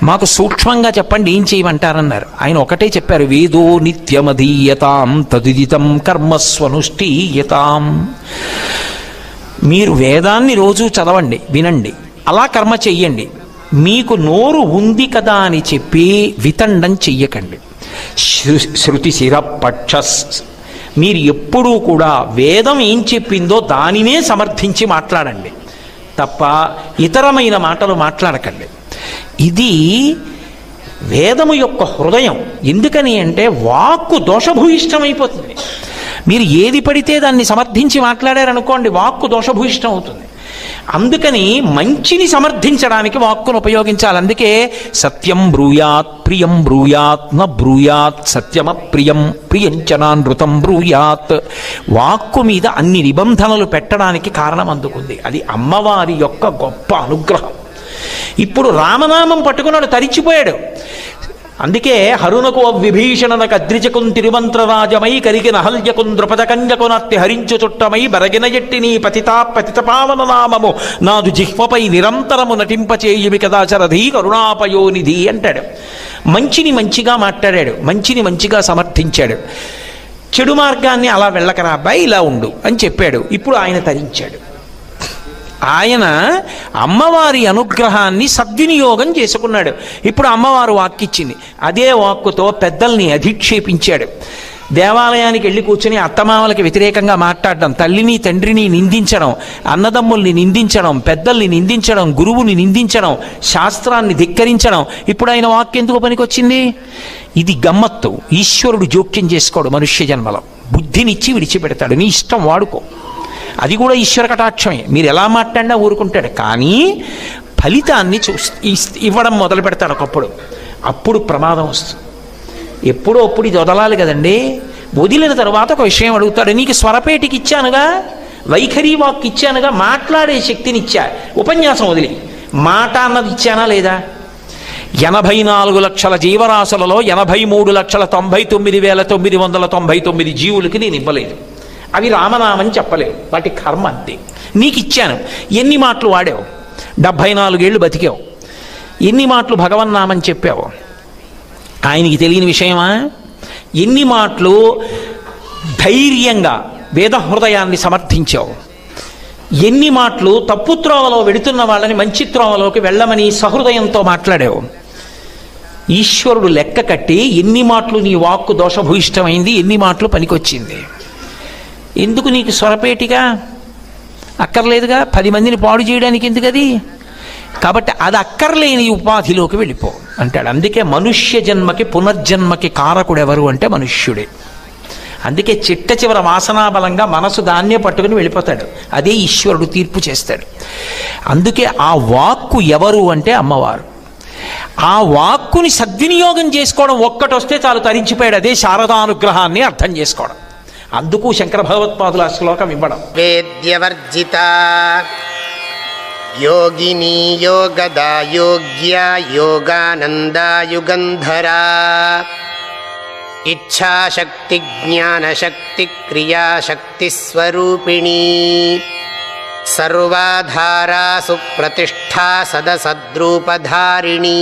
మాకు సూక్ష్మంగా చెప్పండి, ఏం చేయమంటారన్నారు. ఆయన ఒకటే చెప్పారు, వేదో నిత్యమధీయతాం తదుదితం కర్మస్వనుష్ఠీయతాం. మీరు వేదాన్ని రోజు చదవండి, వినండి, అలా కర్మ చెయ్యండి. మీకు నోరు ఉంది కదా అని చెప్పి వితండం చెయ్యకండి. శృతి శిరపక్ష, మీరు ఎప్పుడూ కూడా వేదం ఏం చెప్పిందో దానినే సమర్థించి మాట్లాడండి తప్ప ఇతరమైన మాటలు మాట్లాడకండి. ఇది వేదము యొక్క హృదయం. ఎందుకని అంటే వాక్కు దోషభూయిష్టమైపోతుంది. మీరు ఏది పడితే దాన్ని సమర్థించి మాట్లాడారనుకోండి, వాక్కు దోషభూయిష్టం అవుతుంది. అందుకని మంచిని సమర్థించడానికి వాక్కును ఉపయోగించాలి. అందుకే సత్యం బ్రూయాత్ ప్రియం బ్రూయాత్ న బ్రూయాత్ సత్యమప్రియం ప్రియంచనానృతం బ్రూయాత్. వాక్కు మీద అన్ని నిబంధనలు పెట్టడానికి కారణం అందుకుంది. అది అమ్మవారి యొక్క గొప్ప అనుగ్రహం. ఇప్పుడు రామనామం పట్టుకున్నాడు, తరిచిపోయాడు. అందుకే హరునకు విభీషణనకు అద్రిజకున్ తిరుమంత్రరాజమై కరిగిన హల్యకున్ ద్రుపదకంజకునత్తి హరించు చుట్టమై బరగిన ఎట్టి నీ పతితాపావన నామము నాదు జిహ్వపై నిరంతరము నటింపచేయుమి కదా శరధీ కరుణాపయోనిధి అంటాడు. మంచిని మంచిగా మాట్లాడాడు, మంచిని మంచిగా సమర్థించాడు. చెడు మార్గాన్ని అలా వెళ్ళకరా అబ్బాయి, ఇలా ఉండు అని చెప్పాడు. ఇప్పుడు ఆయన తరించాడు. ఆయన అమ్మవారి అనుగ్రహాన్ని సద్వినియోగం చేసుకున్నాడు. ఇప్పుడు అమ్మవారు వాక్కిచ్చింది, అదే వాక్కుతో పెద్దల్ని అధిక్షేపించాడు. దేవాలయానికి వెళ్ళి కూర్చుని అత్తమామలకి వ్యతిరేకంగా మాట్లాడడం, తల్లిని తండ్రిని నిందించడం, అన్నదమ్ముల్ని నిందించడం, పెద్దల్ని నిందించడం, గురువుని నిందించడం, శాస్త్రాన్ని ధిక్కరించడం. ఇప్పుడు ఆయన వాక్యం ఎందుకు పనికొచ్చింది? ఇది గమ్మత్తు. ఈశ్వరుడు జోక్యం చేసుకోడు మనుష్య జన్మలో. బుద్ధినిచ్చి విడిచిపెడతాడు, నీ ఇష్టం వాడుకో. అది కూడా ఈశ్వర కటాక్షమే. మీరు ఎలా మాట్లాడినా ఊరుకుంటాడు, కానీ ఫలితాన్ని ఇవ్వడం మొదలు పెడతాడు ఒకప్పుడు. అప్పుడు ప్రమాదం వస్తుంది. ఎప్పుడో అప్పుడు ఇది వదలాలి కదండి. వదిలిన తర్వాత ఒక విషయం అడుగుతాడు, నీకు స్వరపేటికి ఇచ్చానుగా, వైఖరి వాక్ ఇచ్చానుగా, మాట్లాడే శక్తిని ఇచ్చా, ఉపన్యాసం వదిలి మాట అన్నది ఇచ్చానా లేదా? 84 లక్షల జీవరాశులలో 83,99,999 జీవులకి నేను ఇవ్వలేదు. అవి రామనామని చెప్పలేవు, వాటి కర్మ అంతే. నీకు ఇచ్చాను, ఎన్ని మాటలు వాడావు? 74 ఏళ్ళు బతికావు, ఎన్ని మాటలు భగవన్నామని చెప్పావు? ఆయనకి తెలియని విషయమా? ఎన్ని మాటలు ధైర్యంగా వేద హృదయాన్ని సమర్థించావు? ఎన్ని మాటలు తప్పు త్రోవలో వెడుతున్న వాళ్ళని మంచి త్రోవలోకి వెళ్ళమని సహృదయంతో మాట్లాడావు? ఈశ్వరుడు లెక్క కట్టి ఎన్ని మాటలు నీ వాక్కు దోషభూయిష్టమైంది, ఎన్ని మాటలు పనికొచ్చింది. ఎందుకు నీకు స్వరపేటిగా? అక్కర్లేదుగా. 10 మందిని పాడు చేయడానికి ఎందుకు అది? కాబట్టి అది అక్కర్లేని ఉపాధిలోకి వెళ్ళిపో అంటాడు. అందుకే మనుష్య జన్మకి పునర్జన్మకి కారకుడు ఎవరు అంటే మనుష్యుడే. అందుకే చిట్ట చివర వాసనాబలంగా మనసు దాన్నే పట్టుకుని వెళ్ళిపోతాడు. అదే ఈశ్వరుడు తీర్పు చేస్తాడు. అందుకే ఆ వాక్కు ఎవరు అంటే అమ్మవారు. ఆ వాక్కుని సద్వినియోగం చేసుకోవడం ఒక్కటి వస్తే చాలు, తరించిపోయాడు. అదే శారదానుగ్రహాన్ని అర్థం చేసుకోవడం. అందుకు శంకర భగవత్పాదుల శ్లోకం ఇవ్వడం. వేద్యవర్జిత యోగిని యోగదా యోగ్య యోగానందా యుగంధరా ఇచ్ఛాశక్తి జ్ఞానశక్తి క్రియాశక్తి స్వరూపిణీ సర్వాధారా సుప్రతిష్ఠా సదసద్రూపధారిణీ